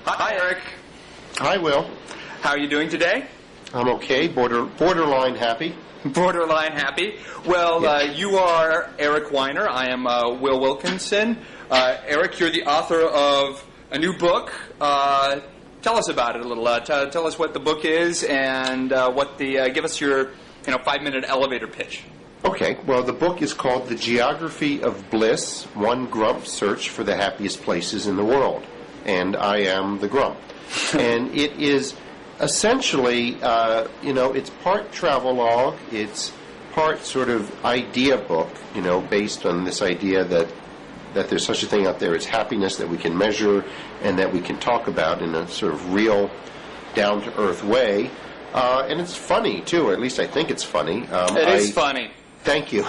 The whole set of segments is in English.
Hi, Eric. Hi, Will. How are you doing today? I'm okay. Borderline happy. Borderline happy. Well, Yes. you are Eric Weiner. I am Will Wilkinson. Eric, you're the author of a new book. Tell us about it a little. Tell us what the book is and give us your 5-minute elevator pitch. Okay. Well, the book is called The Geography of Bliss, One Grump Search for the Happiest Places in the World. And I am the grump. And it is essentially, it's part travelogue, it's part sort of idea book, based on this idea that there's such a thing out there as happiness that we can measure and that we can talk about in a sort of real, down-to-earth way. And it's funny, too, or at least I think it's funny. It is funny. Thank you.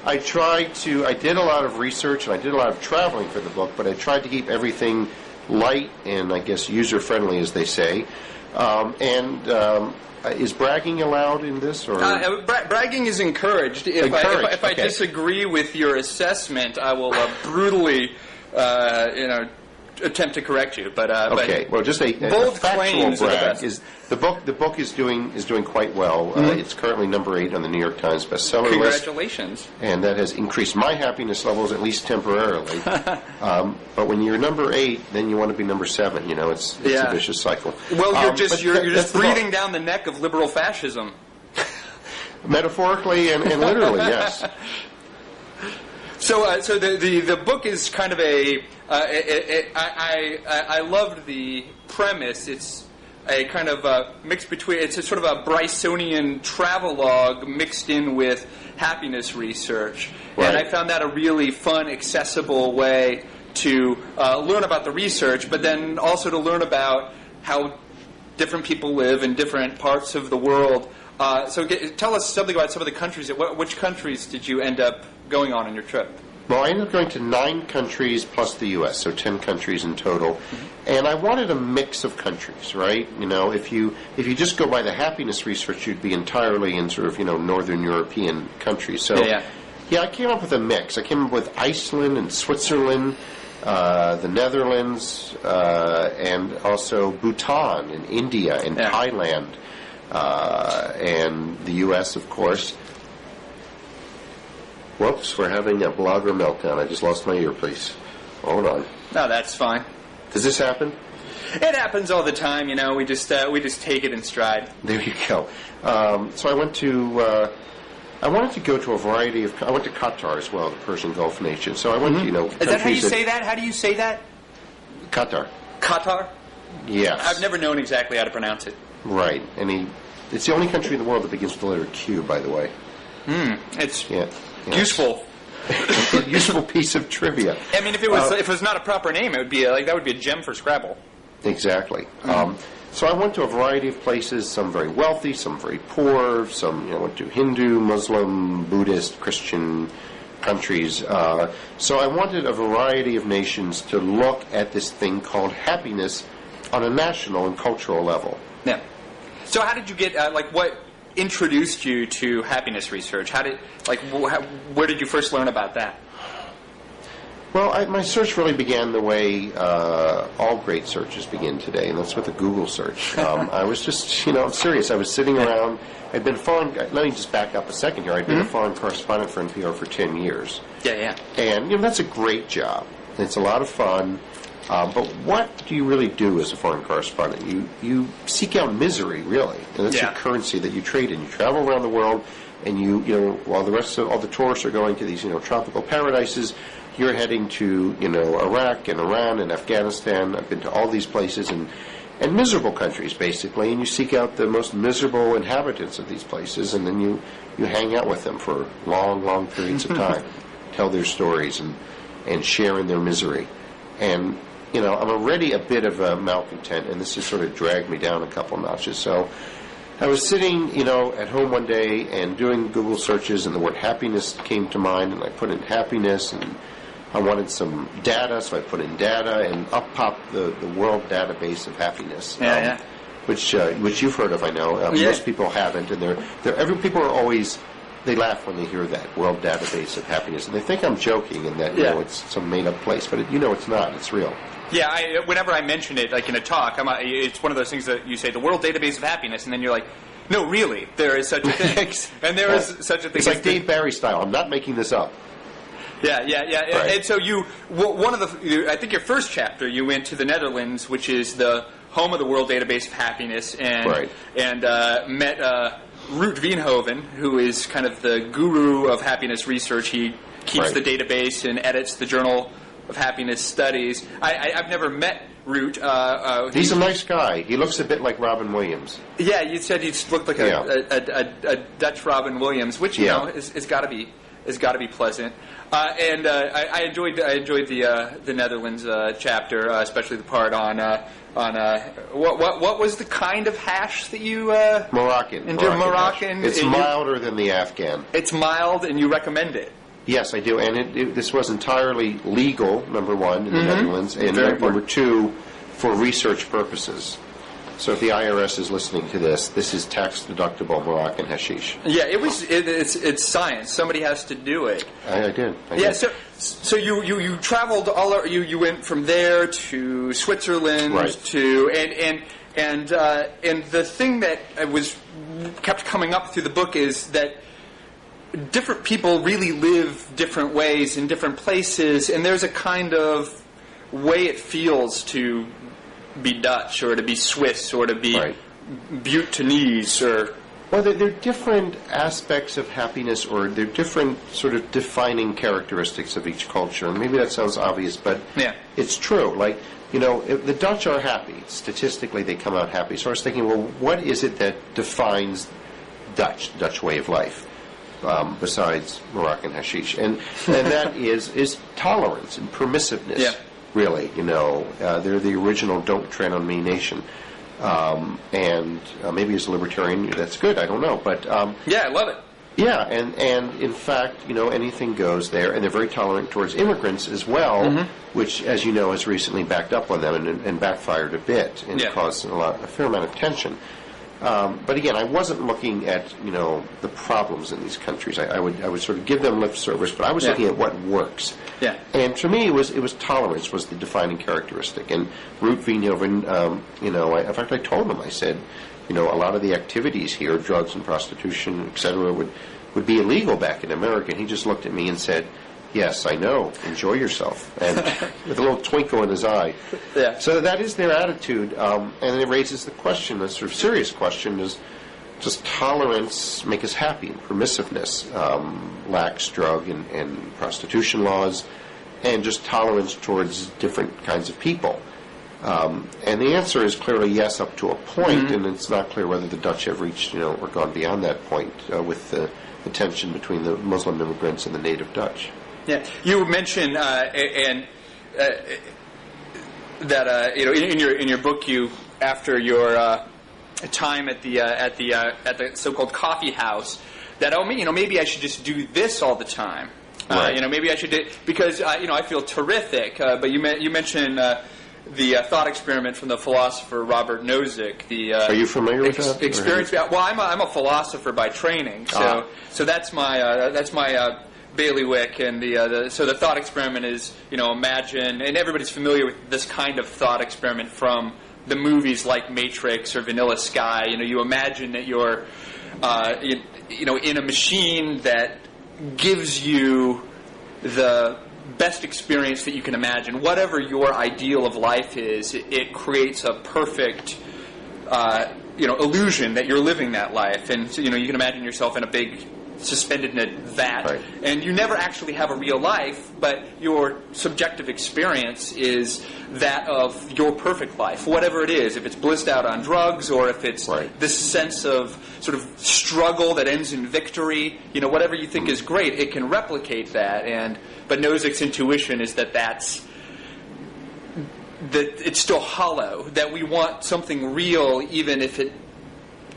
I did a lot of research and I did a lot of traveling for the book, but I tried to keep everything light and I guess user-friendly, as they say. Is bragging allowed in this? Or bragging is encouraged. If I disagree with your assessment, I will brutally, attempt to correct you. But well, just a bold factual claims are the brag best. is the book is doing quite well. It's currently number 8 on the New York Times bestseller list. Congratulations! And that has increased my happiness levels at least temporarily. But when you're number 8, then you want to be number 7. It's a vicious cycle. Well, you're just breathing down the neck of liberal fascism. Metaphorically and literally, yes. So the book is kind of I loved the premise. It's a kind of mix between. It's a sort of a Brysonian travelogue mixed in with happiness research, right. And I found that a really fun, accessible way to learn about the research, but then also to learn about how different people live in different parts of the world. Tell us something about some of the countries. Which countries did you end up going on your trip? Well, I ended up going to 9 countries plus the U.S., so 10 countries in total. And I wanted a mix of countries, right? If you just go by the happiness research, you'd be entirely in sort of, Northern European countries. So, I came up with a mix. I came up with Iceland and Switzerland, the Netherlands, and also Bhutan and India and Thailand, and the U.S., of course. Whoops, we're having a blogger meltdown. I just lost my earpiece. Hold on. No, that's fine. Does this happen? It happens all the time, We just take it in stride. There you go. So I went to. I wanted to go to a variety of. I went to Qatar as well, the Persian Gulf nation. So I went to Is that how you say that? How do you say that? Qatar. Qatar? Yes. I've never known exactly how to pronounce it. Right, it's the only country in the world that begins with the letter Q, by the way. It's useful. Useful piece of trivia. I mean, if it was not a proper name, it would be that would be a gem for Scrabble. Exactly. So I went to a variety of places, some very wealthy, some very poor, some went to Hindu, Muslim, Buddhist, Christian countries. So I wanted a variety of nations to look at this thing called happiness on a national and cultural level. Yeah. So how did you get what introduced you to happiness research? Where did you first learn about that? Well, my search really began the way all great searches begin today, and that's with a Google search. I was just, I'm serious. I was sitting around. I'd been foreign. Let me just back up a second here. I'd been a foreign correspondent for NPR for 10 years. Yeah. And that's a great job. It's a lot of fun. But what do you really do as a foreign correspondent? You seek out misery, really, and that's your currency that you trade in. You travel around the world, and while the rest of all the tourists are going to these tropical paradises, you're heading to Iraq and Iran and Afghanistan. I've been to all these places and miserable countries basically, and you seek out the most miserable inhabitants of these places, and then you hang out with them for long periods of time, tell their stories and share in their misery, and. I'm already a bit of a malcontent, and this has sort of dragged me down a couple notches. So I was sitting, at home one day and doing Google searches, and the word happiness came to mind, and I put in happiness, and I wanted some data, so I put in data, and up popped the world database of happiness. Which you've heard of, I know. Most people haven't, and people are always they laugh when they hear that World Database of Happiness, and they think I'm joking and that it's some made-up place, but it's not. It's real. Yeah, whenever I mention it, like in a talk, it's one of those things that you say, the World Database of Happiness, and then you're like, no, really, there is such a thing. And there is such a thing. It's like Dave Barry style. I'm not making this up. Yeah. Right. And so I think your first chapter, you went to the Netherlands, which is the home of the World Database of Happiness, and met Ruud Veenhoven, who is kind of the guru of happiness research. He keeps the database and edits the Journal of Happiness Studies. I've never met Ruud. He's a nice guy. He looks a bit like Robin Williams. Yeah, you said he looked like a Dutch Robin Williams, which is got to be pleasant. And I enjoyed the Netherlands chapter, especially the part on what was the kind of hash that you Moroccan. Moroccan. It's milder than the Afghan. It's mild, and you recommend it. Yes, I do, and this was entirely legal. Number one in the Netherlands, and number two, for research purposes. So if the IRS is listening to this is tax-deductible Moroccan hashish. Yeah, it's science. Somebody has to do it. I did. So you traveled you went from there to Switzerland to and the thing that kept coming up through the book is that different people really live different ways in different places, and there's a kind of way it feels to be Dutch or to be Swiss or to be Bhutanese or... Well, there are different aspects of happiness, or there are different sort of defining characteristics of each culture. And maybe that sounds obvious, but it's true. Like, if the Dutch are happy. Statistically, they come out happy. So I was thinking, well, what is it that defines Dutch way of life? Besides Moroccan hashish, and that is tolerance and permissiveness. Yeah. Really, they're the original "Don't Tread on Me" nation, and maybe as a libertarian that's good. I don't know, but I love it. Yeah, and in fact, anything goes there, and they're very tolerant towards immigrants as well, which, as you know, has recently backed up on them and backfired a bit and caused a fair amount of tension. But again, I wasn't looking at the problems in these countries. I would sort of give them lip service, but I was looking at what works. Yeah. And for me, it was tolerance was the defining characteristic. And Ruud Veenhoven, in fact, I told him, I said, a lot of the activities here, drugs and prostitution, etc., would be illegal back in America. And he just looked at me and said, "Yes, I know. Enjoy yourself," and with a little twinkle in his eye. Yeah. So that is their attitude, and it raises the question, a sort of serious question: does tolerance make us happy? And permissiveness, lax drug and prostitution laws, and just tolerance towards different kinds of people. And the answer is clearly yes, up to a point, and it's not clear whether the Dutch have reached, or gone beyond that point with the tension between the Muslim immigrants and the native Dutch. Yeah, you mentioned that in your book, after your time at the so-called coffee house, that maybe I should just do this all the time. Maybe I should do, because I feel terrific. But you mentioned the thought experiment from the philosopher Robert Nozick. Are you familiar with that? Experience. Well, I'm a philosopher by training, so that's my bailiwick, and so the thought experiment is, imagine, and everybody's familiar with this kind of thought experiment from the movies like Matrix or Vanilla Sky. You imagine that you're, in a machine that gives you the best experience that you can imagine. Whatever your ideal of life is, it creates a perfect, illusion that you're living that life, and so, you can imagine yourself in a big suspended in a vat, and you never actually have a real life, but your subjective experience is that of your perfect life, whatever it is, if it's blissed out on drugs or if it's this sense of sort of struggle that ends in victory, whatever you think is great, it can replicate that. But Nozick's intuition is that it's still hollow, that we want something real even if it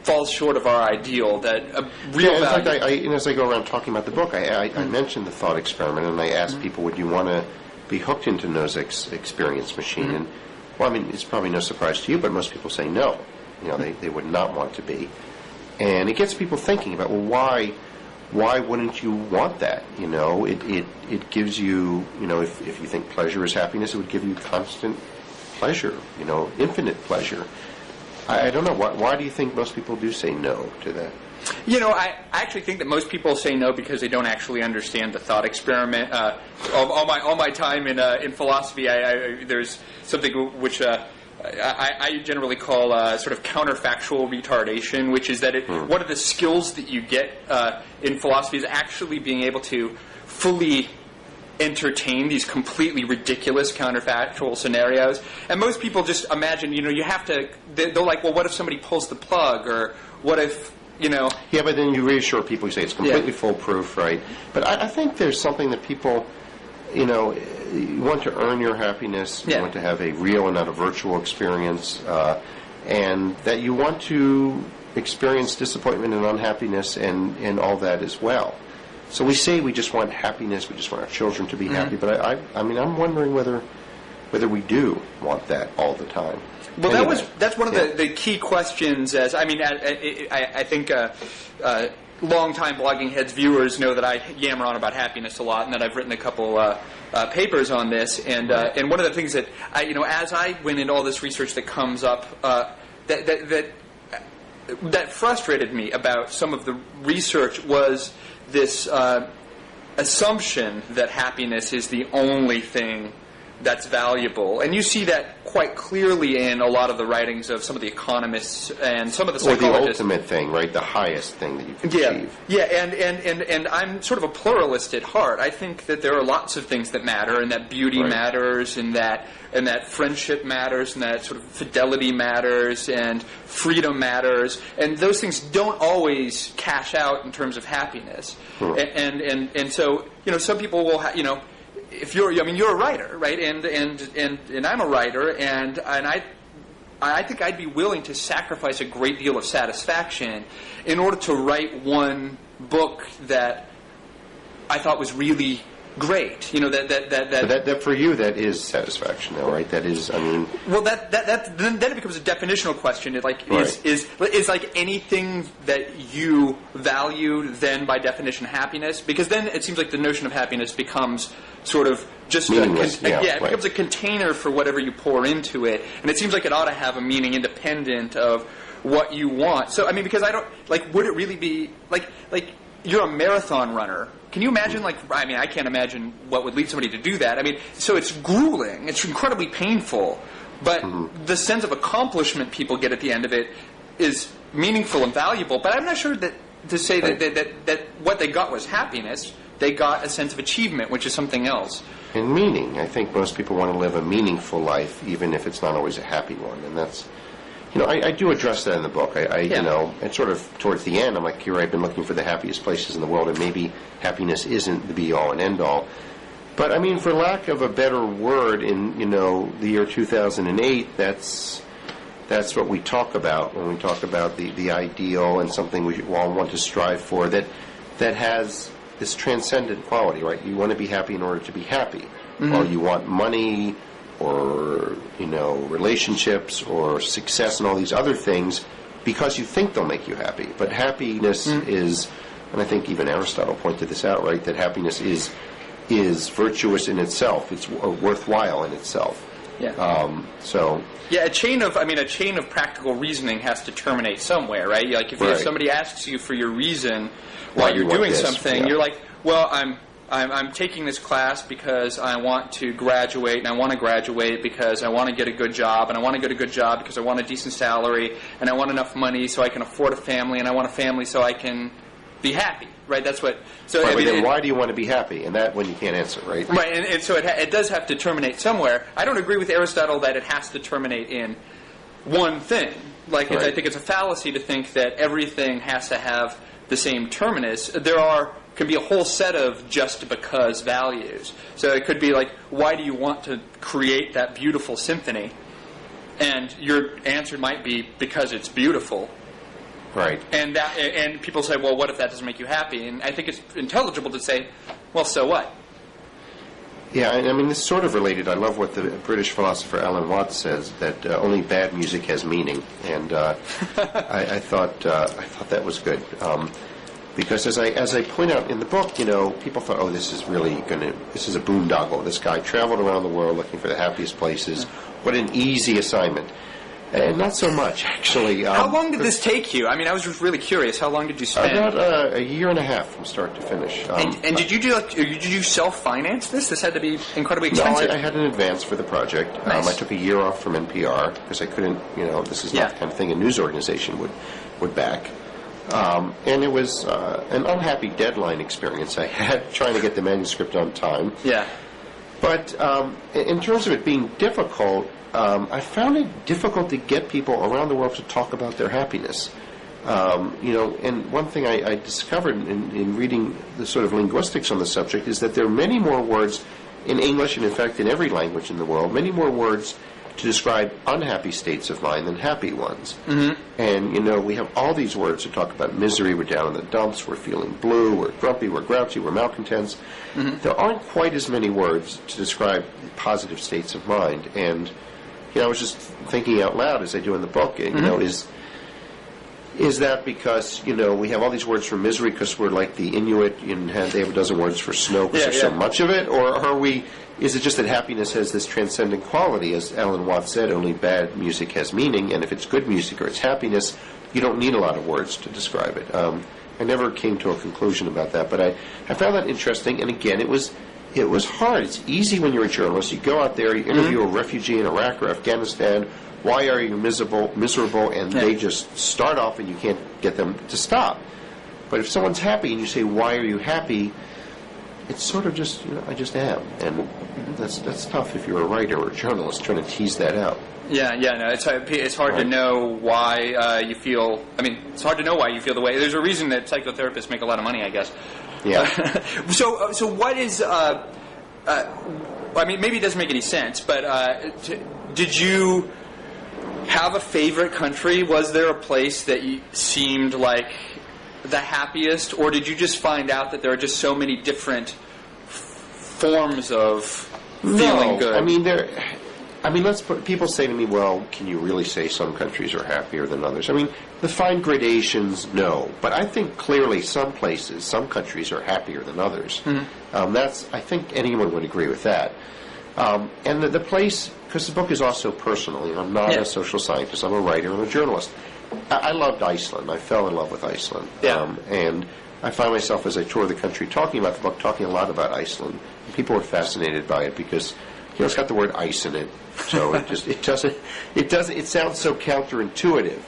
falls short of our ideal, that a real value. In fact, as I go around talking about the book, I mentioned the thought experiment, and I asked people, would you want to be hooked into Nozick's experience machine? And, it's probably no surprise to you, but most people say no. They would not want to be. And it gets people thinking about, well, why wouldn't you want that? It gives you, if you think pleasure is happiness, it would give you constant pleasure, infinite pleasure. I don't know. Why do you think most people do say no to that? I actually think that most people say no because they don't actually understand the thought experiment. All my time in philosophy, there's something which I generally call sort of counterfactual retardation, which is that one of the skills that you get in philosophy is actually being able to fully entertain these completely ridiculous counterfactual scenarios. And most people just imagine, you have to, they're like, well, what if somebody pulls the plug, or what if, Yeah, but then you reassure people, you say it's completely foolproof, right? But I think there's something that people, you want to earn your happiness, you want to have a real and not a virtual experience, and that you want to experience disappointment and unhappiness and all that as well. So we say we just want happiness, we just want our children to be happy, but I'm wondering whether we do want that all the time. Well, that's one of the key questions. I think long-time Blogging Heads viewers know that I yammer on about happiness a lot, and that I've written a couple papers on this. And one of the things that as I went into all this research that comes up, that frustrated me about some of the research was this assumption that happiness is the only thing that's valuable. And you see that quite clearly in a lot of the writings of some of the economists and some of the psychologists. Or the ultimate thing, right? The highest thing that you can achieve. Yeah, and I'm sort of a pluralist at heart. I think that there are lots of things that matter, and that beauty matters, and that friendship matters, and that sort of fidelity matters, and freedom matters, and those things don't always cash out in terms of happiness. And so, some people will if you're a writer, right? And I'm a writer, and I think I'd be willing to sacrifice a great deal of satisfaction in order to write one book that I thought was really great. That for you, that is satisfaction, though, right? That is, Well, then it becomes a definitional question. Is like anything that you value then by definition happiness? Because then it seems like the notion of happiness becomes sort of just it becomes a container for whatever you pour into it, and it seems like it ought to have a meaning independent of what you want. So because I don't would it really be like you're a marathon runner? Can you imagine I can't imagine what would lead somebody to do that. So it's grueling, it's incredibly painful, but the sense of accomplishment people get at the end of it is meaningful and valuable. But I'm not sure that to say that what they got was happiness. They got a sense of achievement, which is something else. And meaning. I think most people want to live a meaningful life, even if it's not always a happy one. And that's, I do address that in the book. And sort of towards the end, I'm like, here I've been looking for the happiest places in the world, and maybe happiness isn't the be-all and end-all. But, for lack of a better word, in, the year 2008, that's what we talk about when we talk about the ideal and something we all want to strive for that has this transcendent quality, right? You want to be happy in order to be happy. Or you want money or, relationships or success and all these other things because you think they'll make you happy. But happiness is, and I think even Aristotle pointed this out, right, that happiness is virtuous in itself. It's worthwhile in itself. Yeah. A chain of practical reasoning has to terminate somewhere, right? Like if somebody asks you for your reason why you're doing something, you're like, well, I'm taking this class because I want to graduate, and I want to graduate because I want to get a good job, and I want to get a good job because I want a decent salary, and I want enough money so I can afford a family, and I want a family so I can be happy. Right, that's what. So right, but then why do you want to be happy? And that one you can't answer, right? Right, and so it does have to terminate somewhere. I don't agree with Aristotle that it has to terminate in one thing. I think it's a fallacy to think that everything has to have the same terminus. Could be a whole set of just because values. So it could be like, why do you want to create that beautiful symphony? And your answer might be because it's beautiful. Right. And people say, well, what if that doesn't make you happy? And I think it's intelligible to say, well, so what? Yeah, this is sort of related. I love what the British philosopher Alan Watts says, that only bad music has meaning. And I thought that was good. Because as I point out in the book, people thought, oh, this is a boondoggle. This guy traveled around the world looking for the happiest places. What an easy assignment. And not so much, actually. How long did this take you? I mean, I was just really curious. How long did you spend? About a year and a half from start to finish. And did you self-finance this? This had to be incredibly expensive. No, I had an advance for the project. Nice. I took a year off from NPR because I couldn't, this is not the kind of thing a news organization would back. And it was an unhappy deadline experience I had trying to get the manuscript on time. Yeah. But in terms of it being difficult, I found it difficult to get people around the world to talk about their happiness. And one thing I discovered in reading the sort of linguistics on the subject is that there are many more words in English, and in fact in every language in the world, many more words to describe unhappy states of mind than happy ones. Mm-hmm. And, we have all these words to talk about misery, we're down in the dumps, we're feeling blue, we're grumpy, we're grouchy, we're malcontents. Mm-hmm. There aren't quite as many words to describe positive states of mind. And, I was just thinking out loud, as I do in the book, is that because, we have all these words for misery because we're like the Inuit and they have a dozen words for snow because there's so much of it? Or is it just that happiness has this transcendent quality? As Alan Watts said, only bad music has meaning, and if it's good music or it's happiness, you don't need a lot of words to describe it. I never came to a conclusion about that, but I found that interesting, and again, it was hard. It's easy when you're a journalist. You go out there, you interview a refugee in Iraq or Afghanistan. Why are you miserable? And they just start off and you can't get them to stop. But if someone's happy and you say, why are you happy? It's sort of just, I just am. And that's tough if you're a writer or a journalist trying to tease that out. No, it's hard to know why you feel, it's hard to know why you feel the way. There's a reason that psychotherapists make a lot of money, I guess. Yeah. So what is, maybe it doesn't make any sense, but did you have a favorite country? Was there a place that seemed like the happiest, or did you just find out that there are just so many different forms of feeling good? People say to me, well, can you really say some countries are happier than others? The fine gradations, no. But I think clearly some countries are happier than others. Mm-hmm. I think anyone would agree with that. And the place, because the book is also personal. I'm not a social scientist. I'm a writer and a journalist. I loved Iceland. I fell in love with Iceland. Yeah. And I find myself, as I tour the country, talking about the book, talking a lot about Iceland. And people are fascinated by it because, it's got the word ice in it. So it sounds so counterintuitive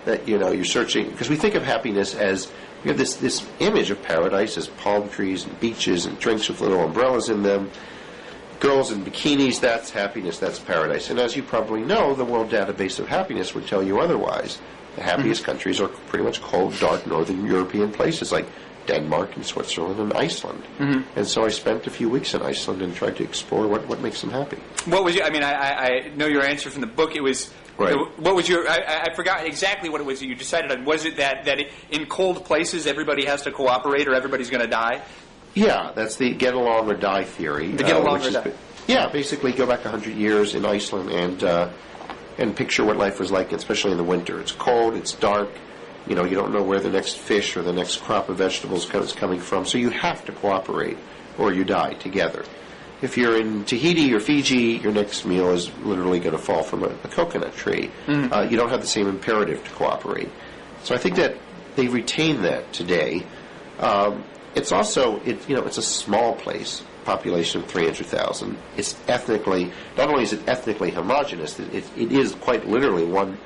that, you're searching, because we think of happiness as, we have this image of paradise as palm trees and beaches and drinks with little umbrellas in them. Girls in bikinis, that's happiness, that's paradise. And as you probably know, the World Database of Happiness would tell you otherwise. The happiest countries are pretty much cold, dark, northern European places like Denmark and Switzerland and Iceland. Mm-hmm. And so I spent a few weeks in Iceland and tried to explore what makes them happy. What was I know your answer from the book. It was... Right. What was your... I forgot exactly what it was that you decided on. Was it that in cold places everybody has to cooperate or everybody's going to die? Yeah, that's the get along or die theory. The get along or die. Yeah, basically go back 100 years in Iceland and picture what life was like, especially in the winter. It's cold, it's dark, you don't know where the next fish or the next crop of vegetables is coming from, so you have to cooperate or you die together. If you're in Tahiti or Fiji, your next meal is literally going to fall from a coconut tree. Mm-hmm. You don't have the same imperative to cooperate. So I think that they retain that today. It's also, it's a small place, population of 300,000. It's ethnically, not only is it ethnically homogenous, it is quite literally one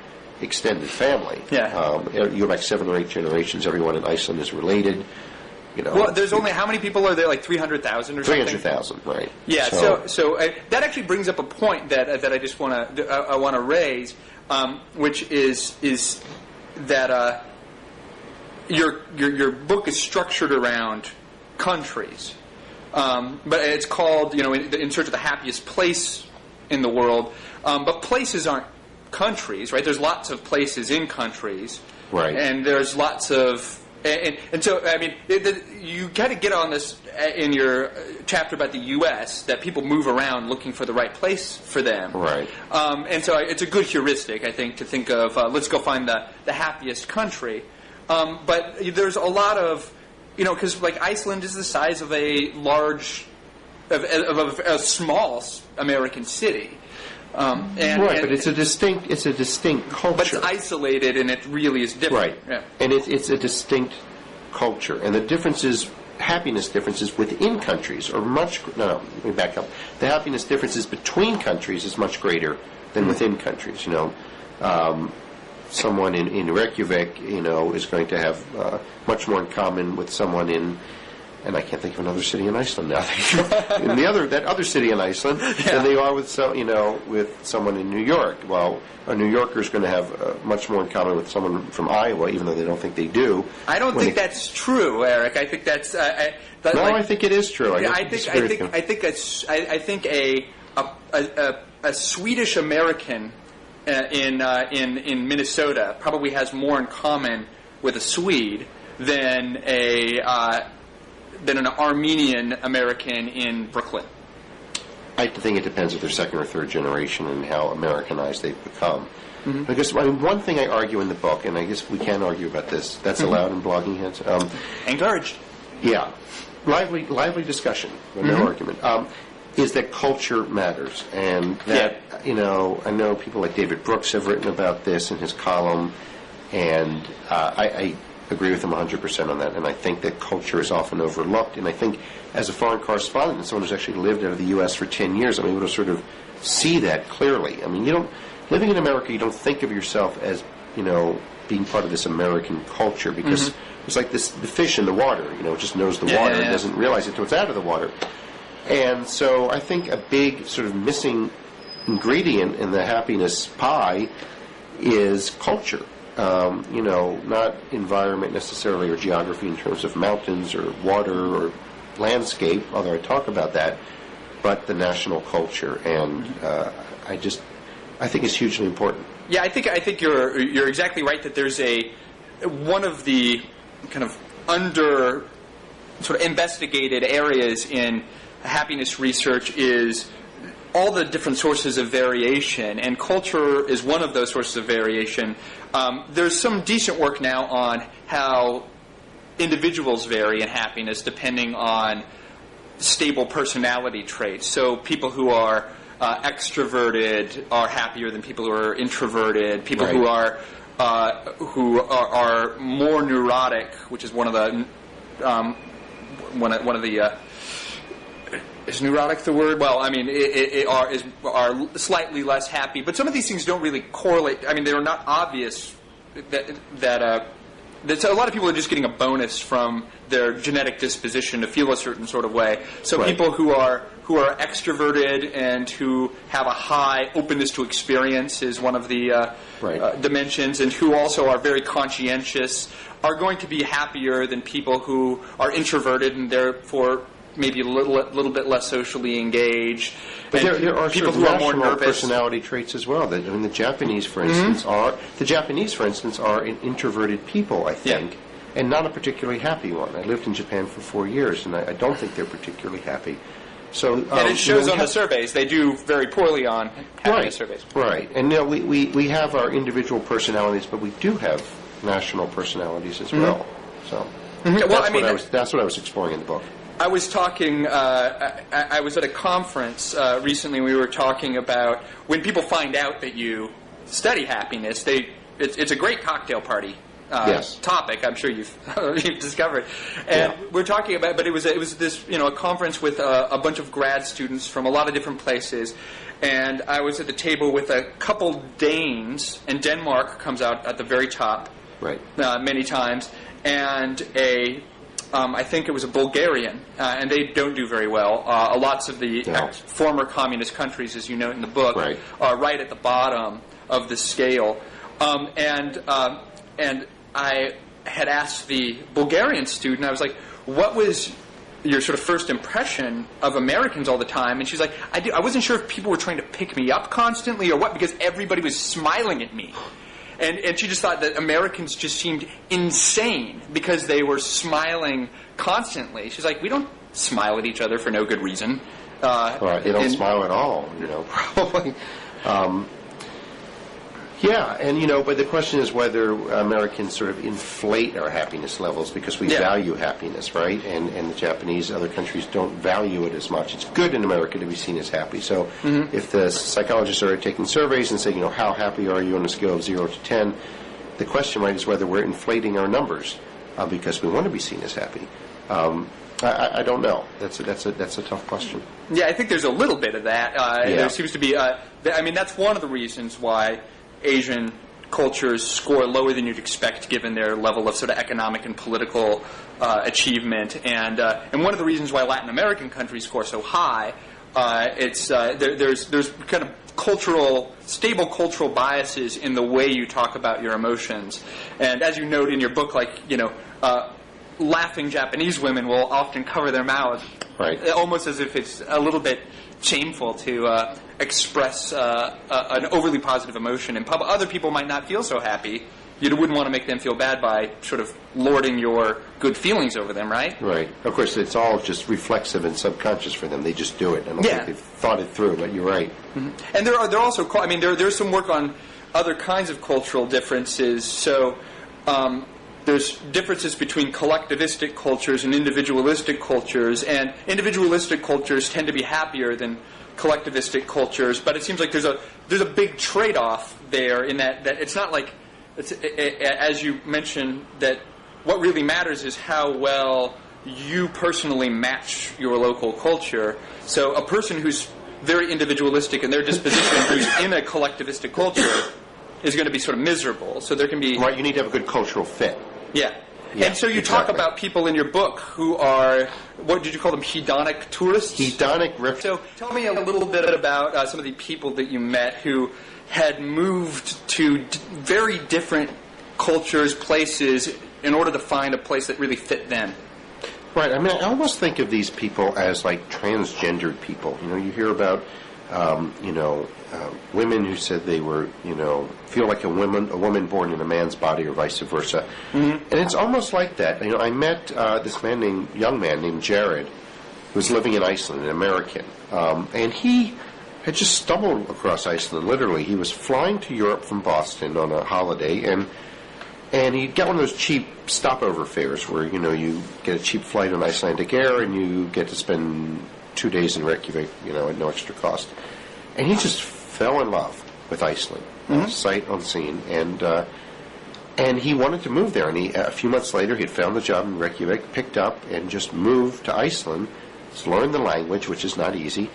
extended family. Yeah. You go back 7 or 8 generations, everyone in Iceland is related. Well, there's only, how many people are there, like 300,000 or something? 300,000, right. Yeah, so that actually brings up a point that I just want to raise, which is that your book is structured around countries, but it's called in search of the happiest place in the world. But places aren't countries, right? There's lots of places in countries, right? And there's lots of and so you got to get on this in your chapter about the U.S. that people move around looking for the right place for them, right? And so it's a good heuristic, I think, to think of let's go find the happiest country. But there's a lot of because like Iceland is the size of a small American city. But it's a distinct culture. But it's isolated, and it really is different. Right, yeah. And it's a distinct culture, and the happiness differences within countries are let me back up. The happiness differences between countries is much greater than within countries. Someone in Reykjavik, is going to have much more in common with someone in. And I can't think of another city in Iceland now. In that other city in Iceland, than they are with someone in New York. Well, a New Yorker is going to have much more in common with someone from Iowa, even though they don't think they do. I don't think that's true, Eric. I think that's. I think it is true. I think a Swedish American in Minnesota probably has more in common with a Swede than an Armenian American in Brooklyn. I think it depends if they're second or third generation and how Americanized they've become. Mm-hmm. Because one thing I argue in the book, and I guess we can argue about this, that's allowed in blogging heads. Encouraged. Yeah. Lively discussion, no argument, is that culture matters. And that, I know people like David Brooks have written about this in his column, and I agree with him 100% on that, and I think that culture is often overlooked. And I think as a foreign correspondent and someone who's actually lived out of the U.S. for 10 years, I'm able to sort of see that clearly. I mean, living in America, you don't think of yourself as, being part of this American culture, because it's like the fish in the water, it just knows the water and doesn't realize it until it's out of the water. And so I think a big sort of missing ingredient in the happiness pie is culture. Not environment necessarily or geography in terms of mountains or water or landscape, although I talk about that, but the national culture. And I think it's hugely important. Yeah, I think you're exactly right that there's one of the kind of under sort of investigated areas in happiness research is all the different sources of variation, and culture is one of those sources of variation. There's some decent work now on how individuals vary in happiness depending on stable personality traits. So people who are extroverted are happier than people who are introverted. People who are more neurotic, which is one of the is neurotic the word? Well, I mean, are slightly less happy. But some of these things don't really correlate. I mean, they're not obvious that so a lot of people are just getting a bonus from their genetic disposition to feel a certain sort of way. So people who are extroverted and who have a high openness to experience is one of the dimensions, and who also are very conscientious are going to be happier than people who are introverted and therefore maybe a little bit less socially engaged. But there are people who are more nervous personality traits as well. The Japanese, for instance, are an introverted people, I think, and not a particularly happy one. I lived in Japan for 4 years, and I don't think they're particularly happy. So, and it shows on the surveys. They do very poorly on happiness surveys. Right. And we have our individual personalities, but we do have national personalities as well. So that's what I was exploring in the book. I was talking. I was at a conference recently. We were talking about when people find out that you study happiness. It's a great cocktail party topic. I'm sure you've discovered. And we're talking about. But it was this a conference with a bunch of grad students from a lot of different places. And I was at the table with a couple Danes, and Denmark comes out at the very top, many times, and I think it was a Bulgarian, and they don't do very well. Lots of the former communist countries, as you note in the book, are right at the bottom of the scale. And I had asked the Bulgarian student, I was like, what was your sort of first impression of Americans all the time? And she's like, I wasn't sure if people were trying to pick me up constantly or what, because everybody was smiling at me. And she just thought that Americans just seemed insane because they were smiling constantly. She's like, we don't smile at each other for no good reason. They don't smile at all, probably. Yeah, and but the question is whether Americans sort of inflate our happiness levels because we value happiness, right? And the Japanese, other countries don't value it as much. It's good in America to be seen as happy. So if the psychologists are taking surveys and saying, how happy are you on a scale of 0 to 10, the question, right, is whether we're inflating our numbers because we want to be seen as happy. I don't know. That's a tough question. Yeah, I think there's a little bit of that. There seems to be. That's one of the reasons why Asian cultures score lower than you'd expect, given their level of sort of economic and political achievement, and one of the reasons why Latin American countries score so high. There's kind of stable cultural biases in the way you talk about your emotions, and as you note in your book, laughing Japanese women will often cover their mouths, right? Almost as if it's a little bit shameful to express an overly positive emotion in public. Other people might not feel so happy. You wouldn't want to make them feel bad by sort of lording your good feelings over them, right? Right. Of course, it's all just reflexive and subconscious for them. They just do it. I don't think they've thought it through, but you're right. Mm-hmm. And they're also, there's some work on other kinds of cultural differences. So there's differences between collectivistic cultures and individualistic cultures, and individualistic cultures tend to be happier than collectivistic cultures, but it seems like there's a big trade-off there in that it's not like, as you mentioned, that what really matters is how well you personally match your local culture. So a person who's very individualistic in their disposition, who's in a collectivistic culture, is going to be sort of miserable. So there can be... Right, you need to have a good cultural fit. Yeah. And so you talk about people in your book who are, what did you call them, hedonic tourists? Hedonic. So tell me a little bit about some of the people that you met who had moved to very different cultures, places, in order to find a place that really fit them. Right. I almost think of these people as like transgendered people. You hear about, women who said they were, feel like a woman born in a man's body or vice versa. Mm-hmm. And it's almost like that. I met this young man named Jared, who was living in Iceland, an American. And he had just stumbled across Iceland, literally. He was flying to Europe from Boston on a holiday, and he got one of those cheap stopover fares where, you get a cheap flight on Icelandic Air and you get to spend 2 days in Reykjavik, at no extra cost. And he just fell in love with Iceland, sight unseen, and he wanted to move there. And a few months later, he had found a job in Reykjavik, picked up, and just moved to Iceland. He's learned the language, which is not easy,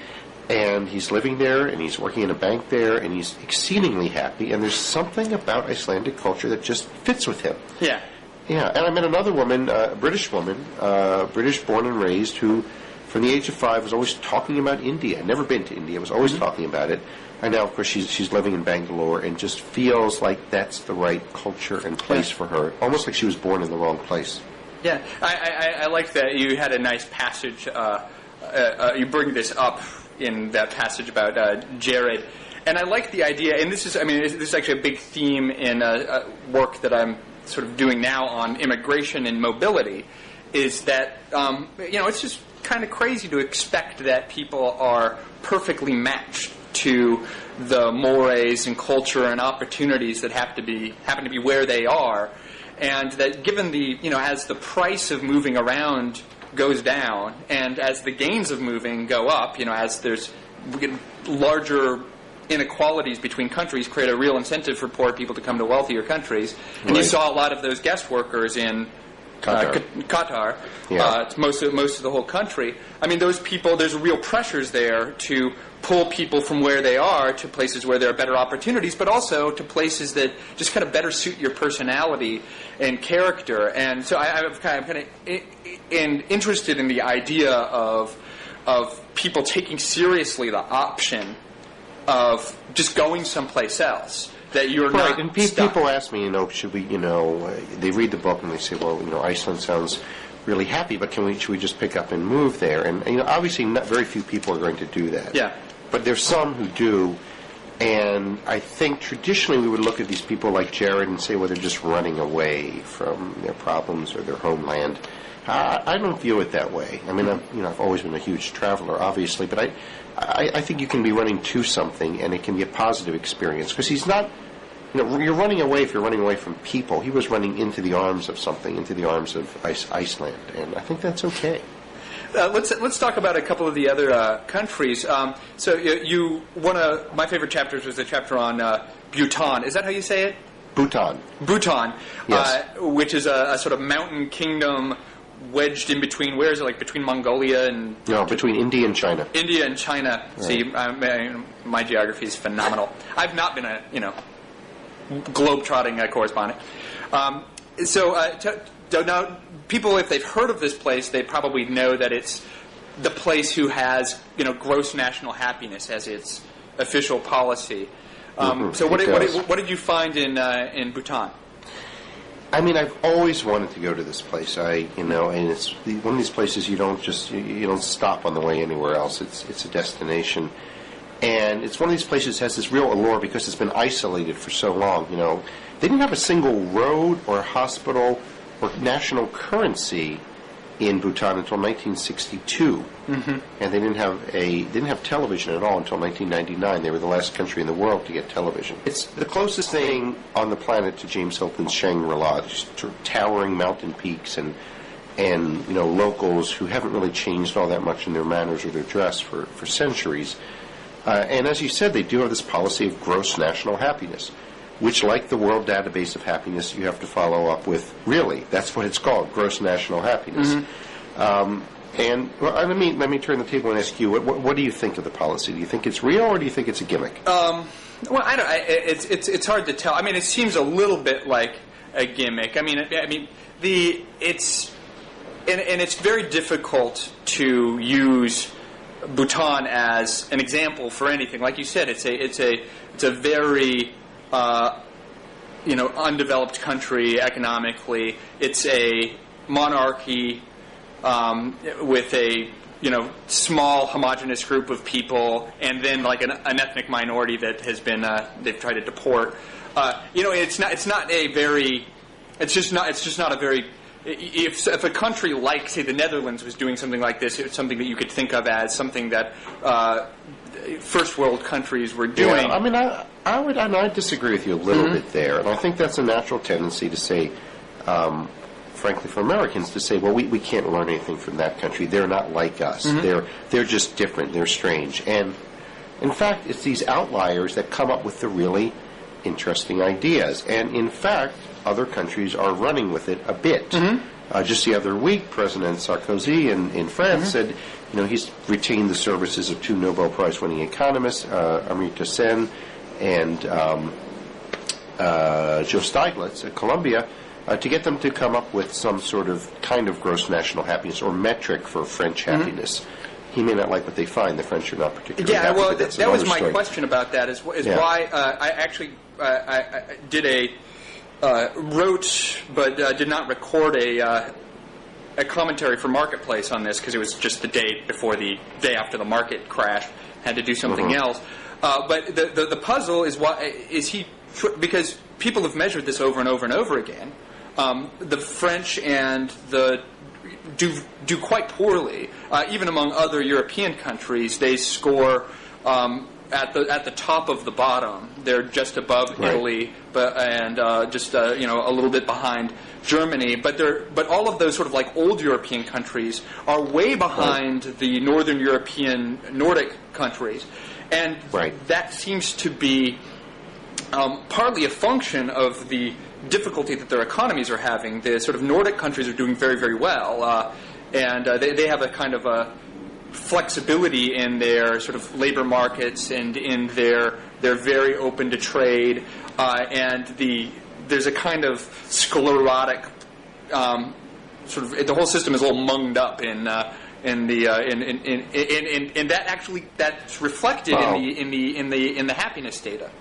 and he's living there, and he's working in a bank there, and he's exceedingly happy. And there's something about Icelandic culture that just fits with him. Yeah. Yeah. And I met another woman, a British woman, British born and raised, who, from the age of 5, was always talking about India. Never been to India, was always talking about it. And now, of course, she's living in Bangalore and just feels like that's the right culture and place for her. Almost like she was born in the wrong place. Yeah, I like that you had a nice passage. You bring this up in that passage about Jared. And I like the idea, and this is actually a big theme in work that I'm sort of doing now on immigration and mobility, is that, it's just kind of crazy to expect that people are perfectly matched to the mores and culture and opportunities that happen to be where they are, and that given the as the price of moving around goes down and as the gains of moving go up, as there's larger inequalities between countries, create a real incentive for poor people to come to wealthier countries. And you saw a lot of those guest workers in Qatar, most of the whole country. Those people, there's real pressures there to pull people from where they are to places where there are better opportunities, but also to places that just kind of better suit your personality and character. And so I'm kind of interested in the idea of people taking seriously the option of just going someplace else. That you're right, not and stuck. People ask me, should we, they read the book and they say, well, Iceland sounds really happy, but should we just pick up and move there? And, obviously not very few people are going to do that. Yeah. But there's some who do, and I think traditionally we would look at these people like Jared and say, well, they're just running away from their problems or their homeland. I don't view it that way. I've always been a huge traveler, obviously, but I think you can be running to something and it can be a positive experience, because he's not you're running away if you're running away from people. He was running into the arms of something, into the arms of Iceland, and I think that's okay. Let's talk about a couple of the other countries. So one of my favorite chapters was the chapter on Bhutan. Is that how you say it? Bhutan. Yes. Which is a sort of mountain kingdom wedged in between. Where is it? Like between Mongolia and between India and China. India and China. Right. See, my geography is phenomenal. I've not been a globe-trotting correspondent. Now, people, if they've heard of this place, they probably know that it's the place who has, gross national happiness as its official policy. So, what did you find in Bhutan? I mean, I've always wanted to go to this place. And it's one of these places you don't stop on the way anywhere else. It's a destination. And it's one of these places that has this real allure because it's been isolated for so long. They didn't have a single road or hospital or national currency in Bhutan until 1962, and they didn't have television at all until 1999. They were the last country in the world to get television. It's the closest thing on the planet to James Hilton's Shangri-La, just sort of towering mountain peaks and locals who haven't really changed all that much in their manners or their dress for centuries. And as you said, they do have this policy of gross national happiness, which, like the World Database of Happiness, you have to follow up with, really, that's what it's called, gross national happiness. Let me turn the table and ask you, what do you think of the policy? Do you think it's real, or do you think it's a gimmick? Well, I don't. It's hard to tell. I mean, it seems a little bit like a gimmick. It's very difficult to use Bhutan as an example for anything. Like you said, it's a very undeveloped country economically. It's a monarchy with a small homogenous group of people, and then like an ethnic minority that has been they've tried to deport. It's just not a very. If a country like, say, the Netherlands was doing something like this, it's something that you could think of as something that first world countries were doing. Yeah, I disagree with you a little bit there, and I think that's a natural tendency to say, frankly, for Americans to say, well, we can't learn anything from that country. They're not like us. They're just different. They're strange. And in fact, it's these outliers that come up with the really interesting ideas. And in fact, other countries are running with it a bit. Just the other week, President Sarkozy in France said, he's retained the services of two Nobel Prize-winning economists, Amartya Sen and Joe Stiglitz at Columbia, to get them to come up with some sort of kind of gross national happiness or metric for French happiness. He may not like what they find. The French are not particularly happy. Well, that was my question about that. Is why I actually did wrote but did not record a commentary for Marketplace on this because it was just the day after the market crash. Had to do something else. But the puzzle is because people have measured this over and over and over again. The French and do quite poorly, even among other European countries. They score at the top of the bottom. They're just above Italy, and just a little bit behind Germany. But all of those sort of like old European countries are way behind the Northern European Nordic countries, and that seems to be partly a function of the difficulty that their economies are having. The sort of Nordic countries are doing very, very well, and they have a kind of a flexibility in their sort of labor markets and in they're very open to trade, and there's a kind of sclerotic sort of the whole system is all munged up in that actually that's reflected in the happiness data.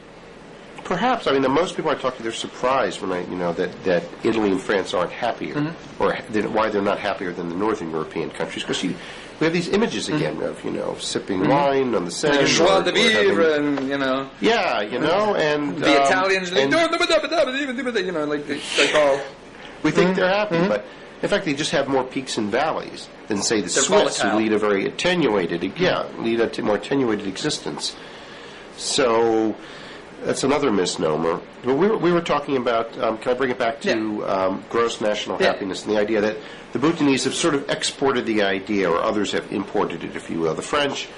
Perhaps. Most people I talk to, they're surprised when that Italy and France aren't happier, or why they're not happier than the Northern European countries. Because we have these images again of sipping wine on the Seine, joie de vivre, and and the Italians, all. We think they're happy, but in fact they just have more peaks and valleys than say the Swiss, who lead a very attenuated, more attenuated existence. So. That's another misnomer. But we were talking about, can I bring it back to gross national happiness and the idea that the Bhutanese have sort of exported the idea, or others have imported it, if you will. The French,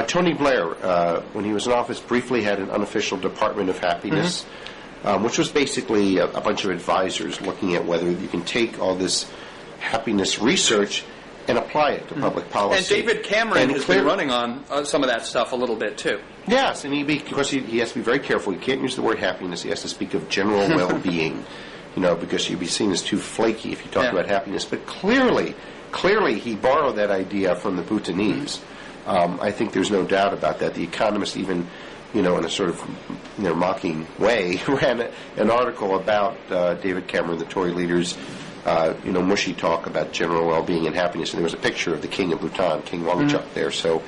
Tony Blair, when he was in office, briefly had an unofficial Department of Happiness, which was basically a bunch of advisors looking at whether you can take all this happiness research and apply it to public policy. And David Cameron has been running on some of that stuff a little bit, too. Yes, and because he has to be very careful. He can't use the word happiness. He has to speak of general well-being, because you'd be seen as too flaky if you talk about happiness. But clearly he borrowed that idea from the Bhutanese. I think there's no doubt about that. The Economist even, in a sort of mocking way, ran an article about David Cameron, the Tory leader's mushy talk about general well-being and happiness, and there was a picture of the king of Bhutan, King Wangchuck, there. So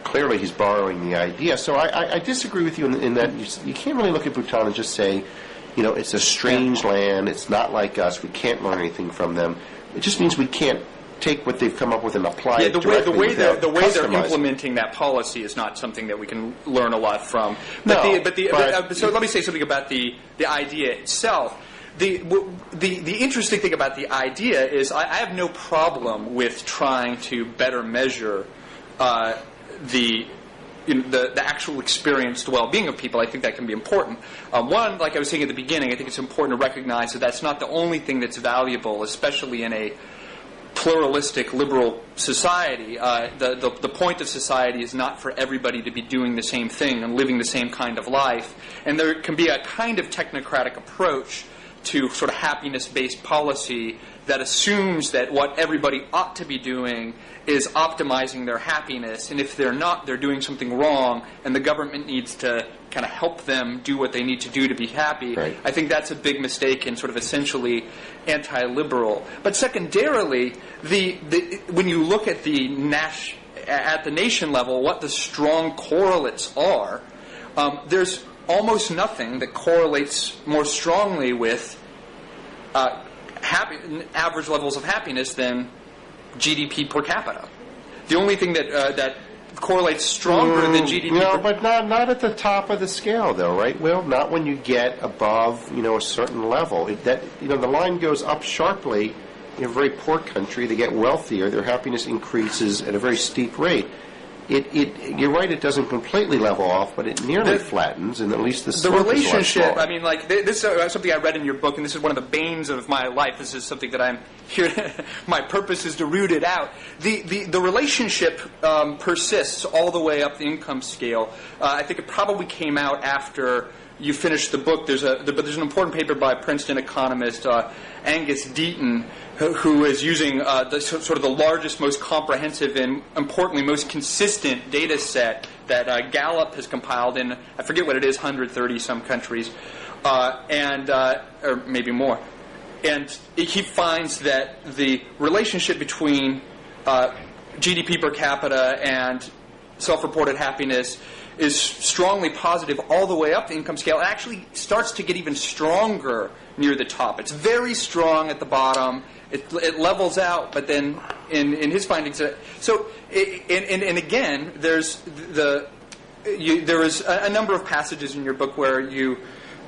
clearly he's borrowing the idea. So I disagree with you in that you can't really look at Bhutan and just say, it's a strange land, it's not like us, we can't learn anything from them. It just means we can't take what they've come up with and apply it directly. The way they're implementing that policy is not something that we can learn a lot from. So let me say something about the idea itself. The interesting thing about the idea is I have no problem with trying to better measure the actual experienced well-being of people. I think that can be important. One, like I was saying at the beginning, I think it's important to recognize that that's not the only thing that's valuable, especially in a pluralistic, liberal society. The point of society is not for everybody to be doing the same thing and living the same kind of life. And there can be a kind of technocratic approach to sort of happiness-based policy that assumes that what everybody ought to be doing is optimizing their happiness, and if they're not, they're doing something wrong, and the government needs to kind of help them do what they need to do to be happy. Right. I think that's a big mistake and sort of essentially anti-liberal. But secondarily, when you look at the nation level, what the strong correlates are, there's almost nothing that correlates more strongly with average levels of happiness than GDP per capita. The only thing that correlates stronger than GDP. No, but not at the top of the scale, though, right? Well, not when you get above a certain level. The line goes up sharply in a very poor country. They get wealthier. Their happiness increases at a very steep rate. You're right, it doesn't completely level off, but it nearly flattens, and at least the relationship, I mean, like, this is something I read in your book, and this is one of the banes of my life. This is something that I'm here, my purpose is to root it out. The relationship persists all the way up the income scale. I think it probably came out after you finished the book. There's an important paper by Princeton economist Angus Deaton, who is using sort of the largest, most comprehensive, and importantly, most consistent data set that Gallup has compiled in, I forget what it is, 130 some countries, or maybe more. And he finds that the relationship between GDP per capita and self-reported happiness is strongly positive all the way up the income scale. It actually starts to get even stronger near the top. It's very strong at the bottom. It levels out, but then in his findings, and again, there is a number of passages in your book where you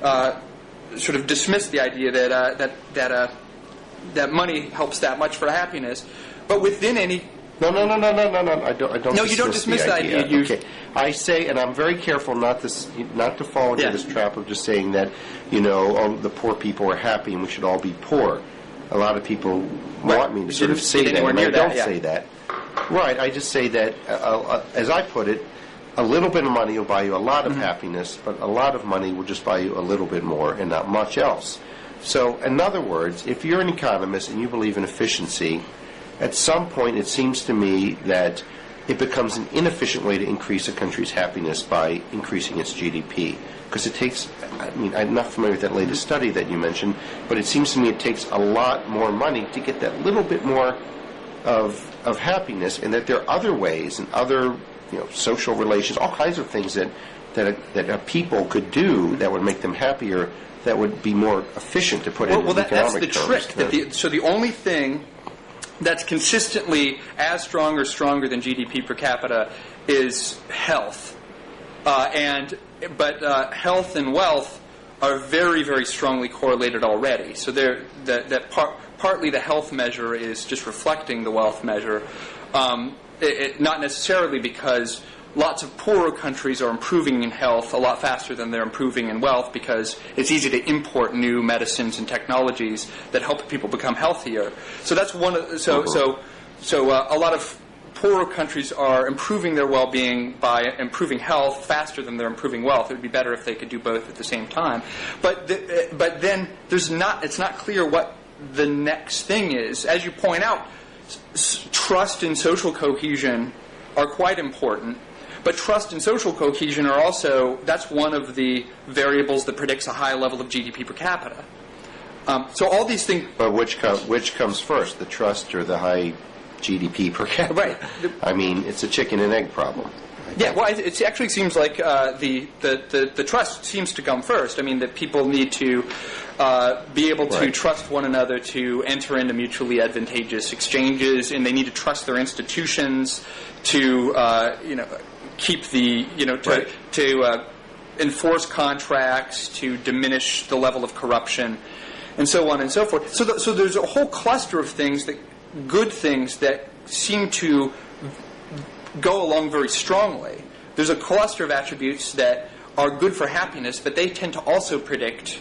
sort of dismiss the idea that money helps that much for happiness, but within any. No. I don't. No, you don't dismiss the idea. Okay. I say, and I'm very careful not to fall into this trap of just saying that the poor people are happy and we should all be poor. A lot of people want me to sort of say that, and I don't say that. Right. I just say that, as I put it, a little bit of money will buy you a lot of happiness, but a lot of money will just buy you a little bit more and not much else. So, in other words, if you're an economist and you believe in efficiency, at some point it seems to me that it becomes an inefficient way to increase a country's happiness by increasing its GDP. Because it takes, I'm not familiar with that latest study that you mentioned, but it seems to me it takes a lot more money to get that little bit more of happiness, and that there are other ways and other social relations, all kinds of things that people could do that would make them happier, that would be more efficient to put in economic terms. That's the trick. So the only thing that's consistently as strong or stronger than GDP per capita is health. But health and wealth are very, very strongly correlated already. So partly the health measure is just reflecting the wealth measure, not necessarily because lots of poorer countries are improving in health a lot faster than they're improving in wealth, because it's easy to import new medicines and technologies that help people become healthier. So that's one. So a lot of poorer countries are improving their well-being by improving health faster than they're improving wealth. It would be better if they could do both at the same time. But then it's not clear what the next thing is. As you point out, trust and social cohesion are quite important. But trust and social cohesion are also, that's one of the variables that predicts a high level of GDP per capita. So all these things... But which comes first, the trust or the high GDP per capita? Right. I mean, it's a chicken and egg problem. Yeah, well, it actually seems like the trust seems to come first. I mean, that people need to be able to trust one another to enter into mutually advantageous exchanges, and they need to trust their institutions to, keep the, to enforce contracts, to diminish the level of corruption, and so on and so forth. So there's a whole cluster of things, good things that seem to go along very strongly. There's a cluster of attributes that are good for happiness, but they tend to also predict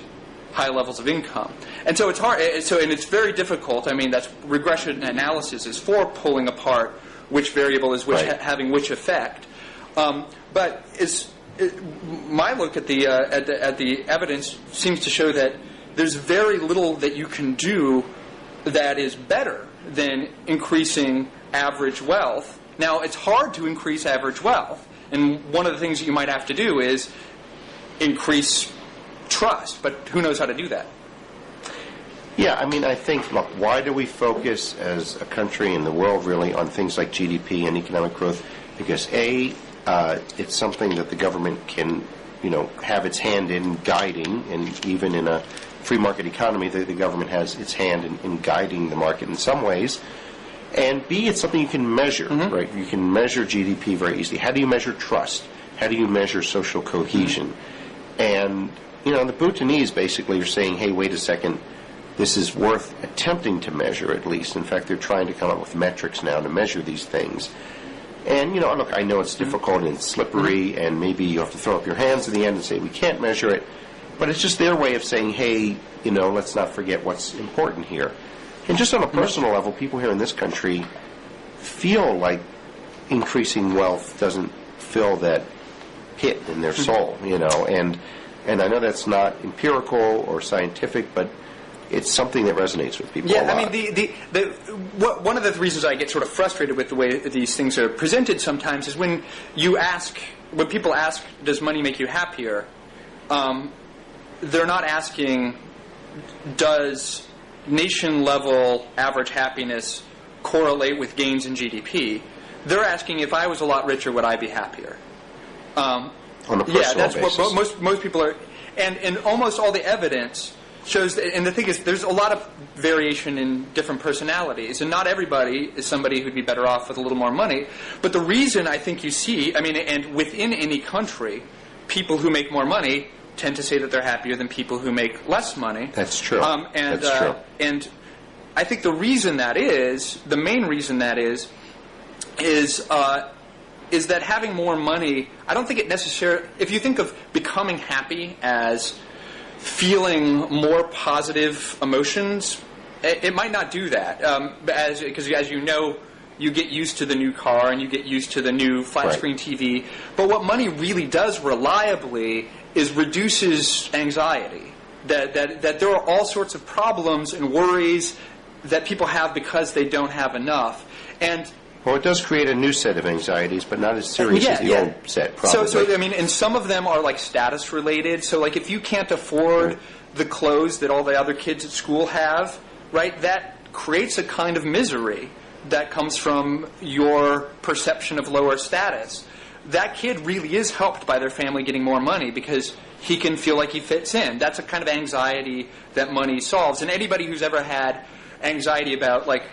high levels of income. And so it's hard. And it's very difficult. I mean, that's regression analysis is for pulling apart which variable is having which effect. But my look at the evidence seems to show that there's very little that you can do that is better than increasing average wealth. Now, it's hard to increase average wealth, and one of the things that you might have to do is increase trust, but who knows how to do that? Yeah, I mean, I think, look, why do we focus as a country in the world really on things like GDP and economic growth? Because it's something that the government can, have its hand in guiding, and even in a free market economy, the government has its hand in guiding the market in some ways. And B, it's something you can measure, right? You can measure GDP very easily. How do you measure trust? How do you measure social cohesion? And, the Bhutanese basically are saying, hey, wait a second, this is worth attempting to measure at least. In fact, they're trying to come up with metrics now to measure these things. And, look, I know it's difficult and it's slippery, and maybe you have to throw up your hands at the end and say, we can't measure it. But it's just their way of saying, hey, let's not forget what's important here. And just on a personal level, people here in this country feel like increasing wealth doesn't fill that pit in their soul, And I know that's not empirical or scientific, but it's something that resonates with people a lot. I mean, one of the reasons I get sort of frustrated with the way these things are presented sometimes is when people ask, does money make you happier? They're not asking, does nation-level average happiness correlate with gains in GDP? They're asking, if I was a lot richer, would I be happier? On a personal basis. What most people are, and almost all the evidence shows that, and the thing is, there's a lot of variation in different personalities, and not everybody is somebody who'd be better off with a little more money. But the reason I think you see, and within any country, people who make more money tend to say that they're happier than people who make less money. That's true. That's true. And I think the main reason that is that having more money, I don't think it necessarily, if you think of becoming happy as feeling more positive emotions, it might not do that. Because as you know, you get used to the new car and you get used to the new flat screen TV. But what money really does reliably is reduces anxiety. That there are all sorts of problems and worries that people have because they don't have enough. And well, it does create a new set of anxieties, but not as serious as the old set, probably. So, and some of them are like status related. So, like, if you can't afford the clothes that all the other kids at school have, right, that creates a kind of misery that comes from your perception of lower status. That kid really is helped by their family getting more money because he can feel like he fits in. That's a kind of anxiety that money solves. And anybody who's ever had anxiety about, like,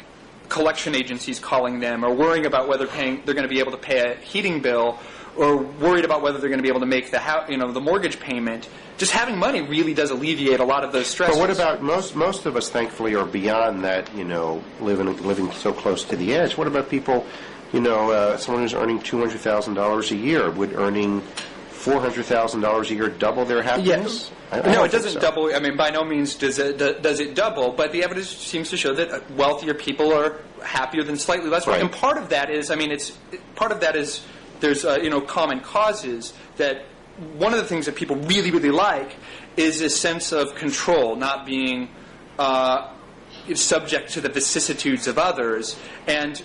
collection agencies calling them or worrying about whether they're going to be able to pay a heating bill worried about whether they're going to be able to make the mortgage payment. Just having money really does alleviate a lot of those stresses. But what about most of us? Thankfully, are beyond that. Living so close to the edge. What about people? Someone who's earning $200,000 a year, would earning $400,000 a year double their happiness? Yes. No, it doesn't double. I mean, by no means does it double, but the evidence seems to show that wealthier people are happier than slightly less wealthy. Right. And part of that is, there's common causes that one of the things that people really, really like is a sense of control, not being subject to the vicissitudes of others. And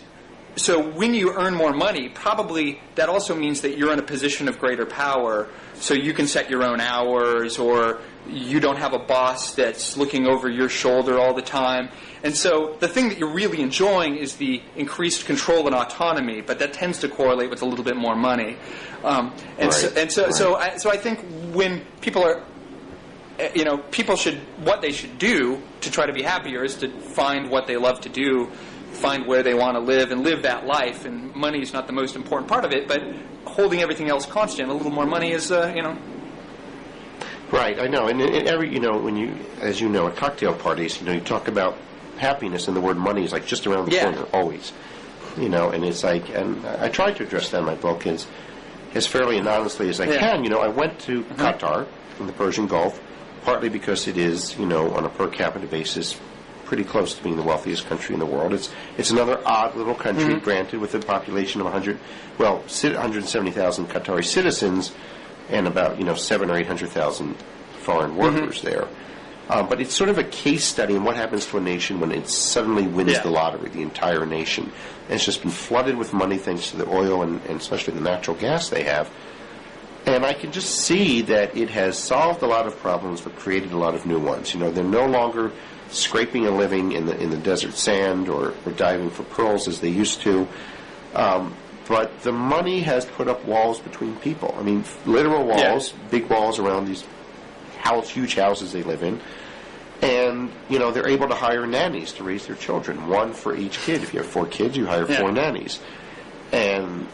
so when you earn more money, probably that also means that you're in a position of greater power, so you can set your own hours, or you don't have a boss that's looking over your shoulder all the time. And so the thing that you're really enjoying is the increased control and autonomy, but that tends to correlate with a little bit more money. So I think when people are, what they should do to try to be happier is to find what they love to do, find where they want to live, and live that life. And money is not the most important part of it, but holding everything else constant, a little more money is, Right, I know. And every, when you, as you know, at cocktail parties, you talk about happiness, and the word money is like just around the corner, always. And it's like, and I try to address that in my book as fairly and honestly as I can. I went to Qatar in the Persian Gulf, partly because it is, on a per capita basis, pretty close to being the wealthiest country in the world. It's another odd little country, granted, with a population of 170,000 Qatari citizens, and about 700,000 or 800,000 foreign workers there. But it's sort of a case study in what happens to a nation when it suddenly wins the lottery, the entire nation. And it's just been flooded with money thanks to the oil and especially the natural gas they have. And I can just see that it has solved a lot of problems but created a lot of new ones. They're no longer scraping a living in the desert sand or diving for pearls as they used to. But the money has put up walls between people. I mean, literal walls, big walls around these huge houses they live in. And, they're able to hire nannies to raise their children, one for each kid. If you have 4 kids, you hire 4 nannies. And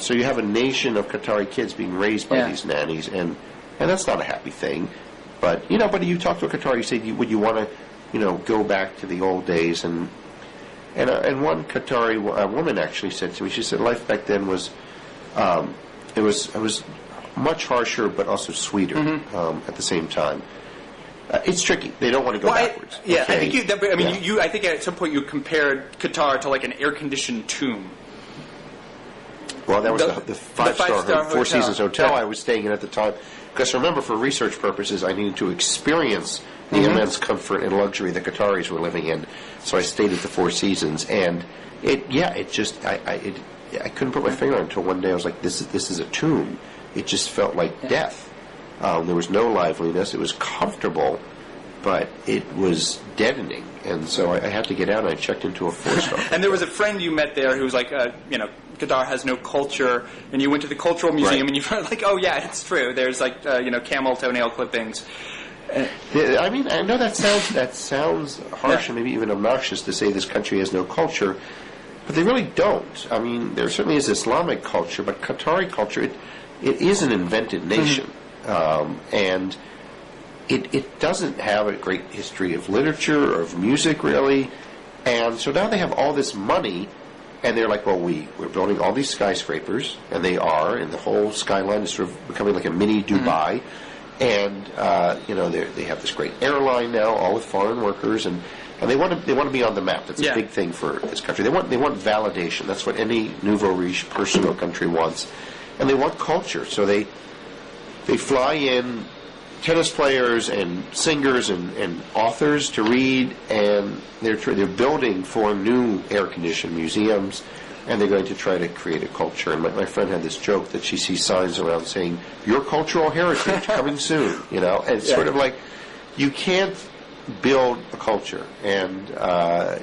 so you have a nation of Qatari kids being raised by these nannies, and that's not a happy thing. But, but you talk to a Qatari, you say, would you want to, go back to the old days? And one Qatari woman actually said to me, she said life back then was, it was much harsher but also sweeter at the same time. It's tricky. They don't want to go backwards. I think I think at some point you compared Qatar to like an air-conditioned tomb. Well, that was the five-star Four Seasons hotel I was staying in at the time. Because remember, for research purposes, I needed to experience the immense comfort and luxury the Qataris were living in. So I stayed at the Four Seasons, and I couldn't put my finger on it until one day I was like, this is a tomb. It just felt like death. There was no liveliness. It was comfortable, but it was deadening. And so I had to get out, and I checked into a 4-star. And there was a friend you met there who was like, Qatar has no culture, and you went to the cultural museum, and you were like, oh yeah, it's true. There's like, camel toenail clippings. I mean, I know that sounds harsh and maybe even obnoxious to say this country has no culture, but they really don't. I mean, there certainly is Islamic culture, but Qatari culture, it is an invented nation, and it doesn't have a great history of literature or of music, really. And so now they have all this money, and they're like, well, we're building all these skyscrapers, and they are, and the whole skyline is sort of becoming like a mini Dubai. And they have this great airline now, all with foreign workers, and they want to be on the map. That's a big thing for this country. They want validation. That's what any nouveau riche person or country wants, and they want culture. So they fly in tennis players and singers and authors to read, and they're building 4 new air-conditioned museums. And they're going to try to create a culture. And my friend had this joke that she sees signs around saying, your cultural heritage coming soon, And it's sort of like, you can't build a culture, and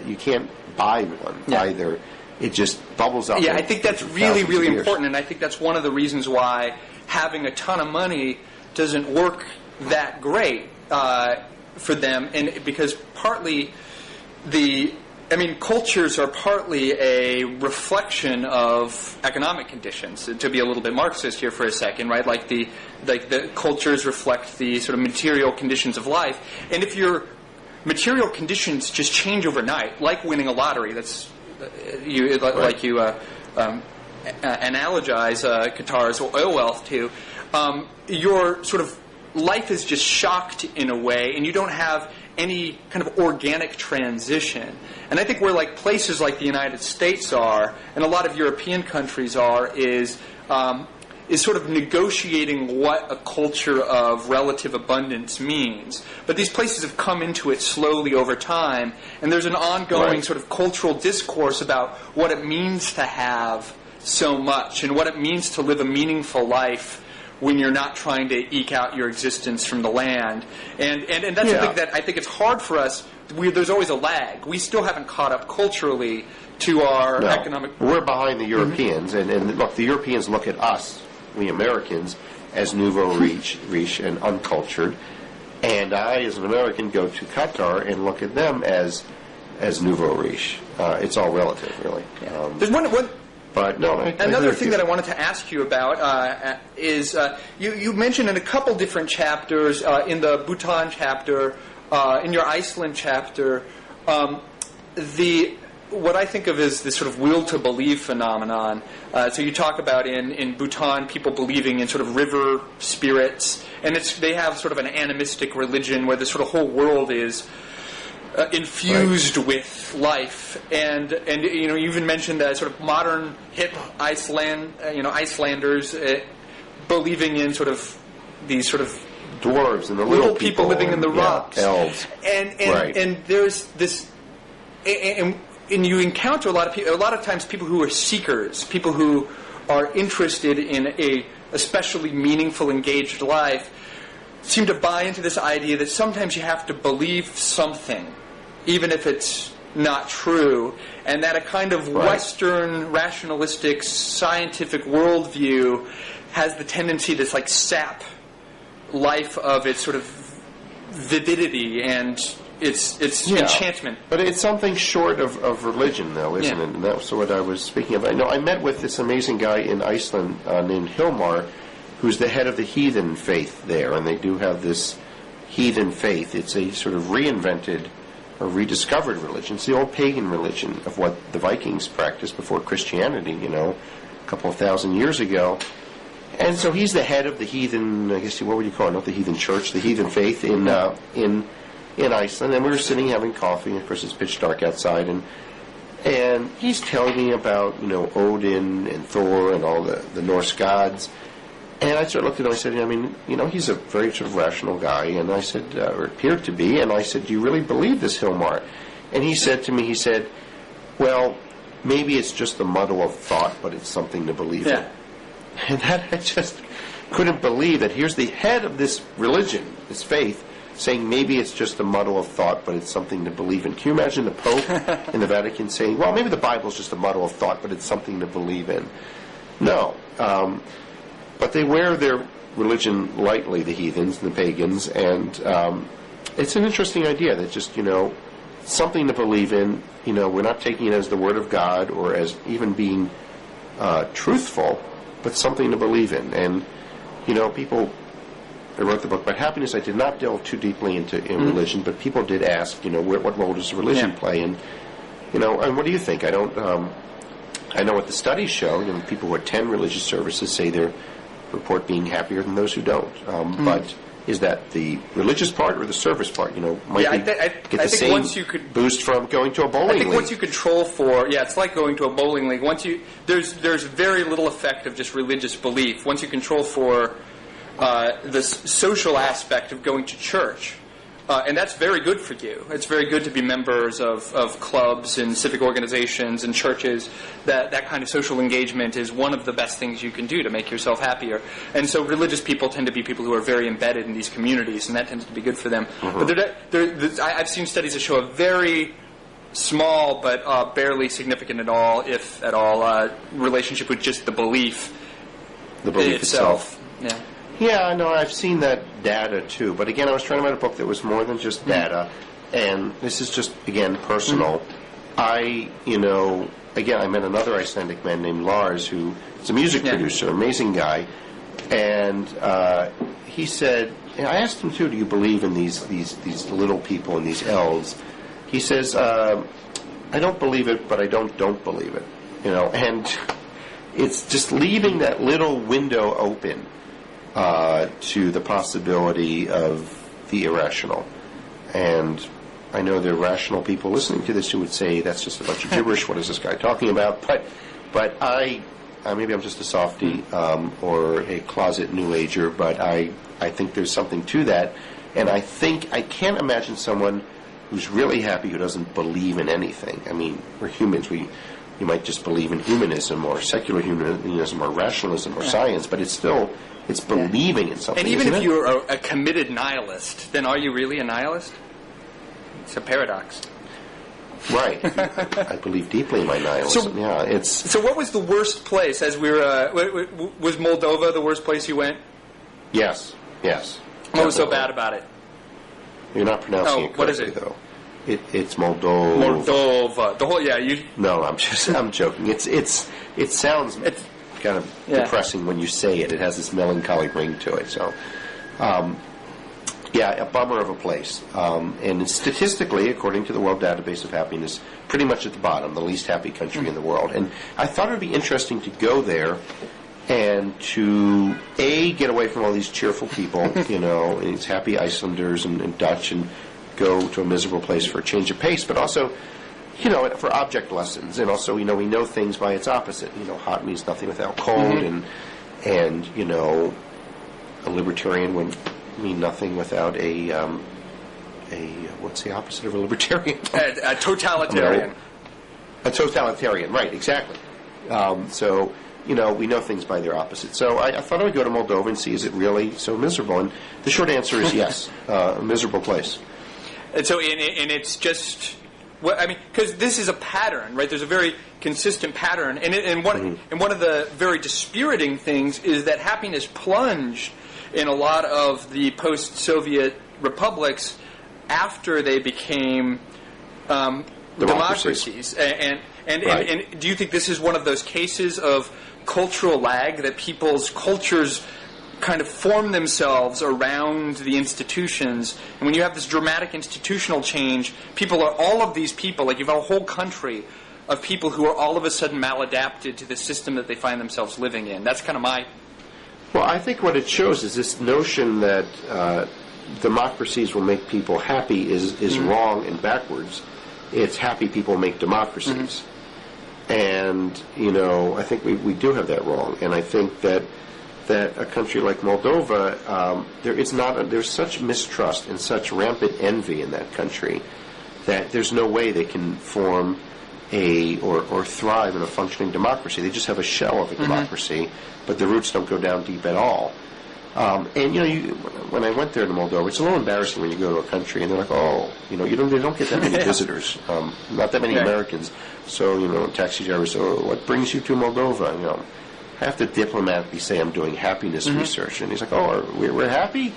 you can't buy one either. It just bubbles up. Yeah, I think that's really, really important, and I think that's one of the reasons why having a ton of money doesn't work that great for them, and because partly I mean, cultures are partly a reflection of economic conditions. To be a little bit Marxist here for a second, right? Like the cultures reflect the sort of material conditions of life, and if your material conditions just change overnight, like winning a lottery, that's like you analogize Qatar's oil wealth to, your sort of life is just shocked in a way, and you don't have any kind of organic transition. And I think where like places like the United States are, and a lot of European countries are, is sort of negotiating what a culture of relative abundance means. But these places have come into it slowly over time, and there's an ongoing sort of cultural discourse about what it means to have so much, and what it means to live a meaningful life when you're not trying to eke out your existence from the land. And that's something that I think it's hard for us. There's always a lag. We still haven't caught up culturally to our economic... We're behind the Europeans, and look, the Europeans look at us, we Americans, as nouveau riche and uncultured, and I, as an American, go to Qatar and look at them as nouveau riche. It's all relative, really. There's one But no, another thing that I wanted to ask you about is you mentioned in a couple different chapters, in the Bhutan chapter, in your Iceland chapter, what I think of as this sort of will to believe phenomenon. So you talk about in Bhutan people believing in sort of river spirits, and they have sort of an animistic religion where the sort of whole world is infused with life, and you even mentioned that sort of modern hip Icelanders believing in sort of these sort of dwarves and the little people living in the rocks, elves, and there's this, and you encounter a lot of times people who are seekers, people who are interested in a especially meaningful, engaged life, seem to buy into this idea that sometimes you have to believe something, even if it's not true, and that a kind of Western rationalistic scientific worldview has the tendency to like sap life of its sort of vividity and its enchantment. But it's something short of religion, though, isn't it? And that's what I was speaking of. I met with this amazing guy in Iceland named Hilmar, who's the head of the heathen faith there, and they do have this heathen faith. It's a sort of reinvented or rediscovered religion. It's the old pagan religion of what the Vikings practiced before Christianity, a couple of thousand years ago. And so he's the head of the heathen, I guess, what would you call it? Not the heathen church, the heathen faith in Iceland. And we were sitting having coffee, and of course it's pitch dark outside, and he's telling me about, Odin and Thor and all the Norse gods. And I sort of looked at him and I said, he's a very sort of rational guy. And I said, or appeared to be, and I said, do you really believe this, Hilmar? And he said to me, well, maybe it's just a muddle of thought, but it's something to believe in. And that I just couldn't believe that here's the head of this religion, this faith, saying maybe it's just a muddle of thought, but it's something to believe in. Can you imagine the Pope in the Vatican saying, well, maybe the Bible's just a muddle of thought, but it's something to believe in? No. But they wear their religion lightly, the heathens and the pagans, and it's an interesting idea that just, something to believe in. We're not taking it as the Word of God or as even being truthful, but something to believe in. And, people, I wrote the book about happiness. I did not delve too deeply into religion, but people did ask, what role does religion play? And, and what do you think? I know what the studies show, people who attend religious services say they report being happier than those who don't. But is that the religious part or the service part? Might get the same boost from going to a bowling league. Once you control for, it's like going to a bowling league. There's very little effect of just religious belief. Once you control for the social aspect of going to church, and that's very good for you. It's very good to be members of clubs and civic organizations and churches. That kind of social engagement is one of the best things you can do to make yourself happier. And so religious people tend to be people who are very embedded in these communities, and that tends to be good for them. But I've seen studies that show a very small but barely significant at all, if at all, relationship with just the belief itself. Yeah, no, I've seen that data too. But again, I was trying to write a book that was more than just data, and this is just, again, personal. Again, I met another Icelandic man named Lars, who is a music producer, amazing guy, and he said, and I asked him too, do you believe in these little people and these elves? He says, I don't believe it, but I don't believe it, and it's just leaving that little window open to the possibility of the irrational. And I know there are rational people listening to this who would say that's just a bunch of gibberish. What is this guy talking about? But I maybe I'm just a softie or a closet New Ager, but I think there's something to that. And I can't imagine someone who's really happy who doesn't believe in anything. I mean, we're humans. You might just believe in humanism or secular humanism or rationalism or science, but it's believing in something. And even if you're a committed nihilist, then are you really a nihilist? It's a paradox. Right. I believe deeply in my nihilism. So what was the worst place as we were... was Moldova the worst place you went? Yes. What was so bad about it? You're not pronouncing it correctly, what is it? though. It's Moldova. Moldova. The whole... No, I'm joking. It sounds kind of depressing when you say it. It has this melancholy ring to it. So... a bummer of a place. And statistically, according to the World Database of Happiness, pretty much at the bottom, the least happy country in the world. And I thought it would be interesting to go there and to, get away from all these cheerful people, and these happy Icelanders and Dutch, and go to a miserable place for a change of pace, but also, for object lessons. And also, we know things by its opposite. Hot means nothing without cold, and a libertarian would mean nothing without what's the opposite of a libertarian? A totalitarian. A totalitarian, right, exactly. So, we know things by their opposite. So I thought I would go to Moldova and see, is it really so miserable? And the short answer is yes, a miserable place. And so, and it's just... because this is a pattern, right? There's a very consistent pattern, and one of the very dispiriting things is that happiness plunged in a lot of the post-Soviet republics after they became democracies. And do you think this is one of those cases of cultural lag, that people's cultures kind of form themselves around the institutions, and when you have this dramatic institutional change, all of these people, like you have a whole country of people who are all of a sudden maladapted to the system that they find themselves living in. That's kind of my... Well, I think what it shows is this notion that democracies will make people happy is wrong and backwards. It's happy people make democracies. And, I think we do have that wrong. And I think that a country like Moldova, there's such mistrust and such rampant envy in that country that there's no way they can form or thrive in a functioning democracy. They just have a shell of a democracy, but the roots don't go down deep at all. And when I went there to Moldova, it's a little embarrassing when you go to a country and they're like, they don't get that many visitors, not that many Americans. So taxi drivers say, what brings you to Moldova? I have to diplomatically say I'm doing happiness research, and he's like, we're happy.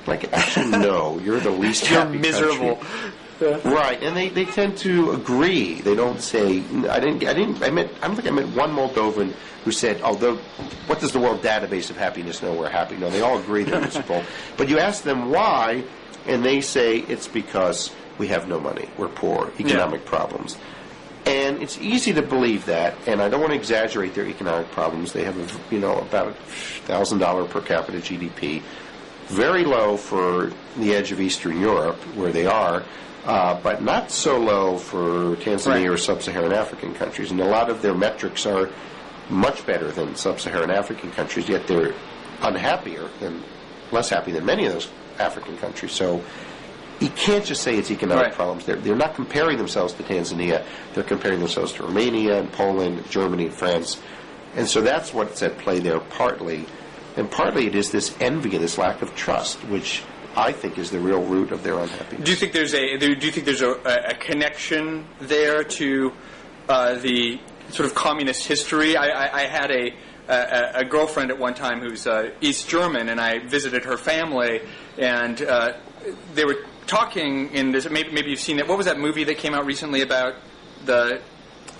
Like, actually, no, you're the least happy. You're miserable. Country. Right, and they tend to agree. They don't say, I don't think I met one Moldovan who said, what does the World Database of Happiness know we're happy? No, they all agree they're miserable. But you ask them why, and they say it's because we have no money, we're poor, economic problems. And it's easy to believe that, and I don't want to exaggerate their economic problems. They have, about $1,000 per capita GDP, very low for the edge of Eastern Europe, where they are, but not so low for Tanzania or sub-Saharan African countries. And a lot of their metrics are much better than sub-Saharan African countries, yet they're less happy than many of those African countries. So you can't just say it's economic problems. They're not comparing themselves to Tanzania. They're comparing themselves to Romania and Poland and Germany and France. And so that's what's at play there partly. And partly it is this envy and this lack of trust, which I think is the real root of their unhappiness. Do you think there's a connection there to the sort of communist history? I had a girlfriend at one time who's East German, and I visited her family, and they were talking in this. Maybe you've seen it. What was that movie that came out recently about the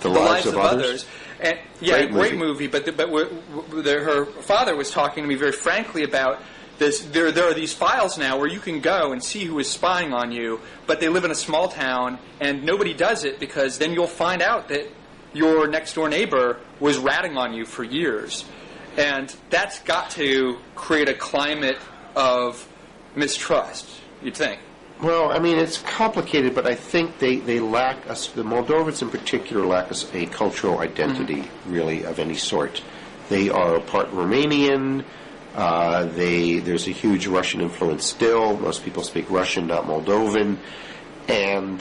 Lives of Others. And, yeah, great movie. But her father was talking to me very frankly about this. There are these files now where you can go and see who is spying on you, but they live in a small town, and nobody does it because then you'll find out that your next-door neighbor was ratting on you for years. And that's got to create a climate of mistrust, you'd think. Well, I mean, it's complicated, but I think they lack us. The Moldovans in particular lack us a cultural identity, really, of any sort. They are part Romanian. There's a huge Russian influence still. Most people speak Russian, not Moldovan. And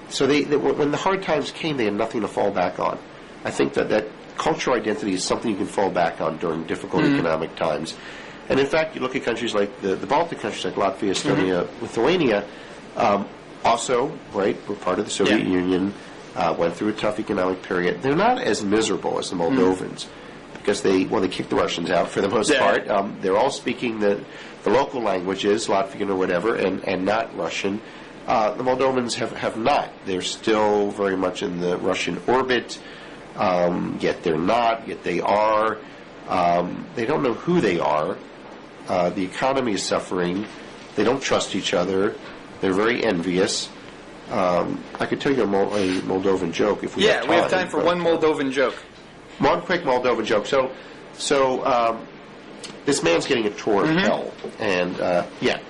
so when the hard times came, they had nothing to fall back on. I think that cultural identity is something you can fall back on during difficult economic times. And in fact, you look at countries like the Baltic countries, like Latvia, Estonia, Lithuania, also, right, were part of the Soviet Union, went through a tough economic period. They're not as miserable as the Moldovans because they kicked the Russians out for the most part. They're all speaking the local languages, Latvian or whatever, and not Russian. The Moldovans have not. They're still very much in the Russian orbit, yet they're not, yet they are. They don't know who they are. The economy is suffering. They don't trust each other. They're very envious. I could tell you a Moldovan joke if we have time. Yeah, we have time for one Moldovan joke. One quick Moldovan joke. So this man's getting a tour of hell, and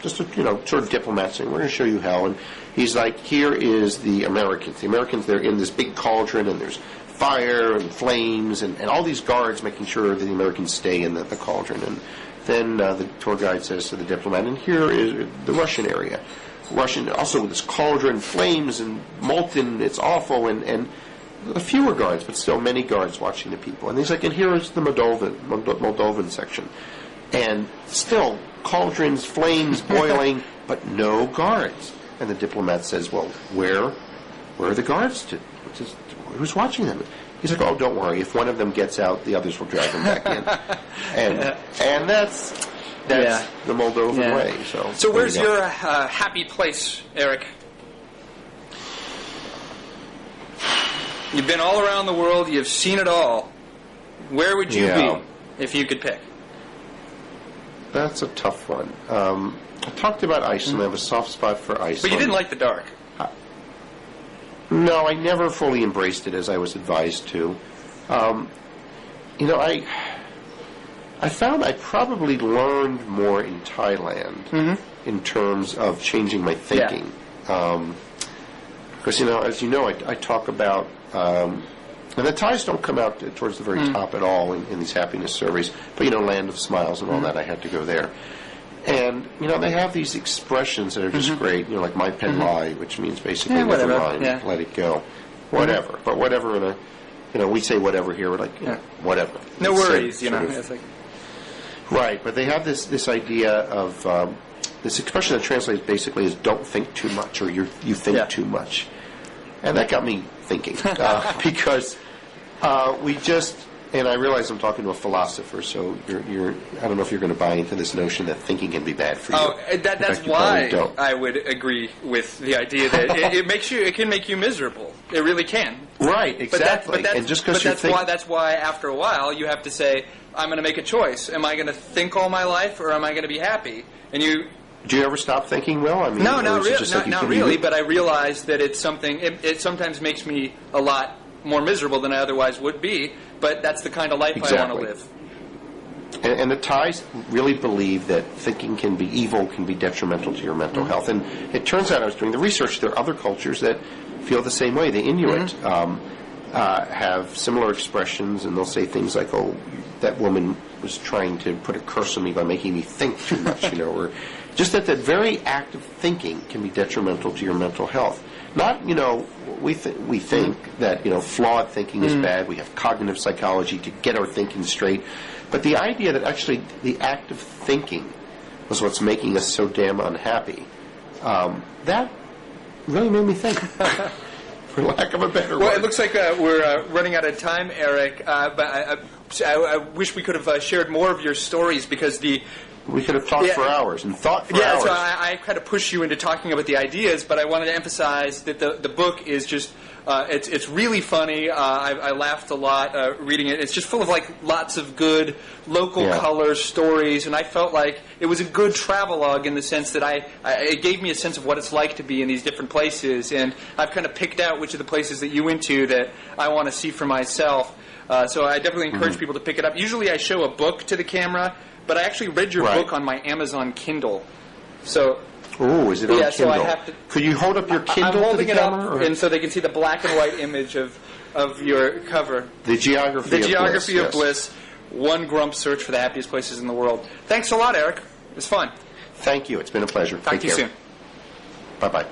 just sort of diplomat saying, "We're going to show you hell." And he's like, "Here is the Americans. The Americans, they're in this big cauldron, and there's fire and flames, and all these guards making sure that the Americans stay in the cauldron." And then the tour guide says to the diplomat, "And here is the Russian area. Russian, also with this cauldron, flames and molten, it's awful, and fewer guards, but still many guards watching the people." And he's like, "And here is the Moldovan section. And still cauldrons, flames, boiling, but no guards." And the diplomat says, "Well, where are the guards? Who's watching them?" He's like, "Oh, don't worry. If one of them gets out, the others will drag them back in." And that's the Moldovan way. So where's your happy place, Eric? You've been all around the world. You've seen it all. Where would you be if you could pick? That's a tough one. I talked about Iceland. I have a soft spot for Iceland. But you didn't like the dark. No, I never fully embraced it as I was advised to. I found I probably learned more in Thailand in terms of changing my thinking. Because, as you know, I talk about, and the Thais don't come out towards the very top at all in these happiness surveys, but, Land of Smiles and all that, I had to go there. And, they have these expressions that are just great, like my pen lie, which means basically never mind, let it go. Whatever. But whatever in a, we say whatever here, we're like, whatever. No worries, Right, but they have this idea of, this expression that translates basically as don't think too much, or you think too much. And that got me thinking, because we just... And I realize I'm talking to a philosopher, so I don't know if you're going to buy into this notion that thinking can be bad for you. Oh, that's why I would agree with the idea that it can make you miserable. It really can. Right, exactly. And just because that's why after a while you have to say, I'm going to make a choice. Am I going to think all my life, or am I going to be happy? And do you ever stop thinking, Will? I mean, no, not really. But I realize that it's something. It sometimes makes me a lot more miserable than I otherwise would be, but that's the kind of life I want to live. And the Thais really believe that thinking can be evil, can be detrimental to your mental health. And it turns out, I was doing the research, there are other cultures that feel the same way. The Inuit have similar expressions, and they'll say things like, "Oh, that woman was trying to put a curse on me by making me think too much," or just that very act of thinking can be detrimental to your mental health. Not, we think that, flawed thinking is bad. We have cognitive psychology to get our thinking straight. But the idea that actually the act of thinking was what's making us so damn unhappy, that really made me think, for lack of a better word. Well, it looks like we're running out of time, Eric, but I wish we could have shared more of your stories, because the We could have talked for hours and thought for hours. So I kind of push you into talking about the ideas, but I wanted to emphasize that the book is just it's really funny. I laughed a lot reading it. It's just full of lots of good local colors, stories, and I felt like it was a good travelogue in the sense that it gave me a sense of what it's like to be in these different places, and I've kind of picked out which of the places that you went to that I want to see for myself. So I definitely encourage people to pick it up. Usually I show a book to the camera, but I actually read your book on my Amazon Kindle. So. Oh, is it on Kindle? So I have to. Could you hold up your Kindle I'm holding to the camera? it up, and so they can see the black and white image of your cover. The Geography of Bliss. One Grump search for the happiest places in the world. Thanks a lot, Eric. It was fun. Thank you. It's been a pleasure. Talk to you soon. Bye-bye.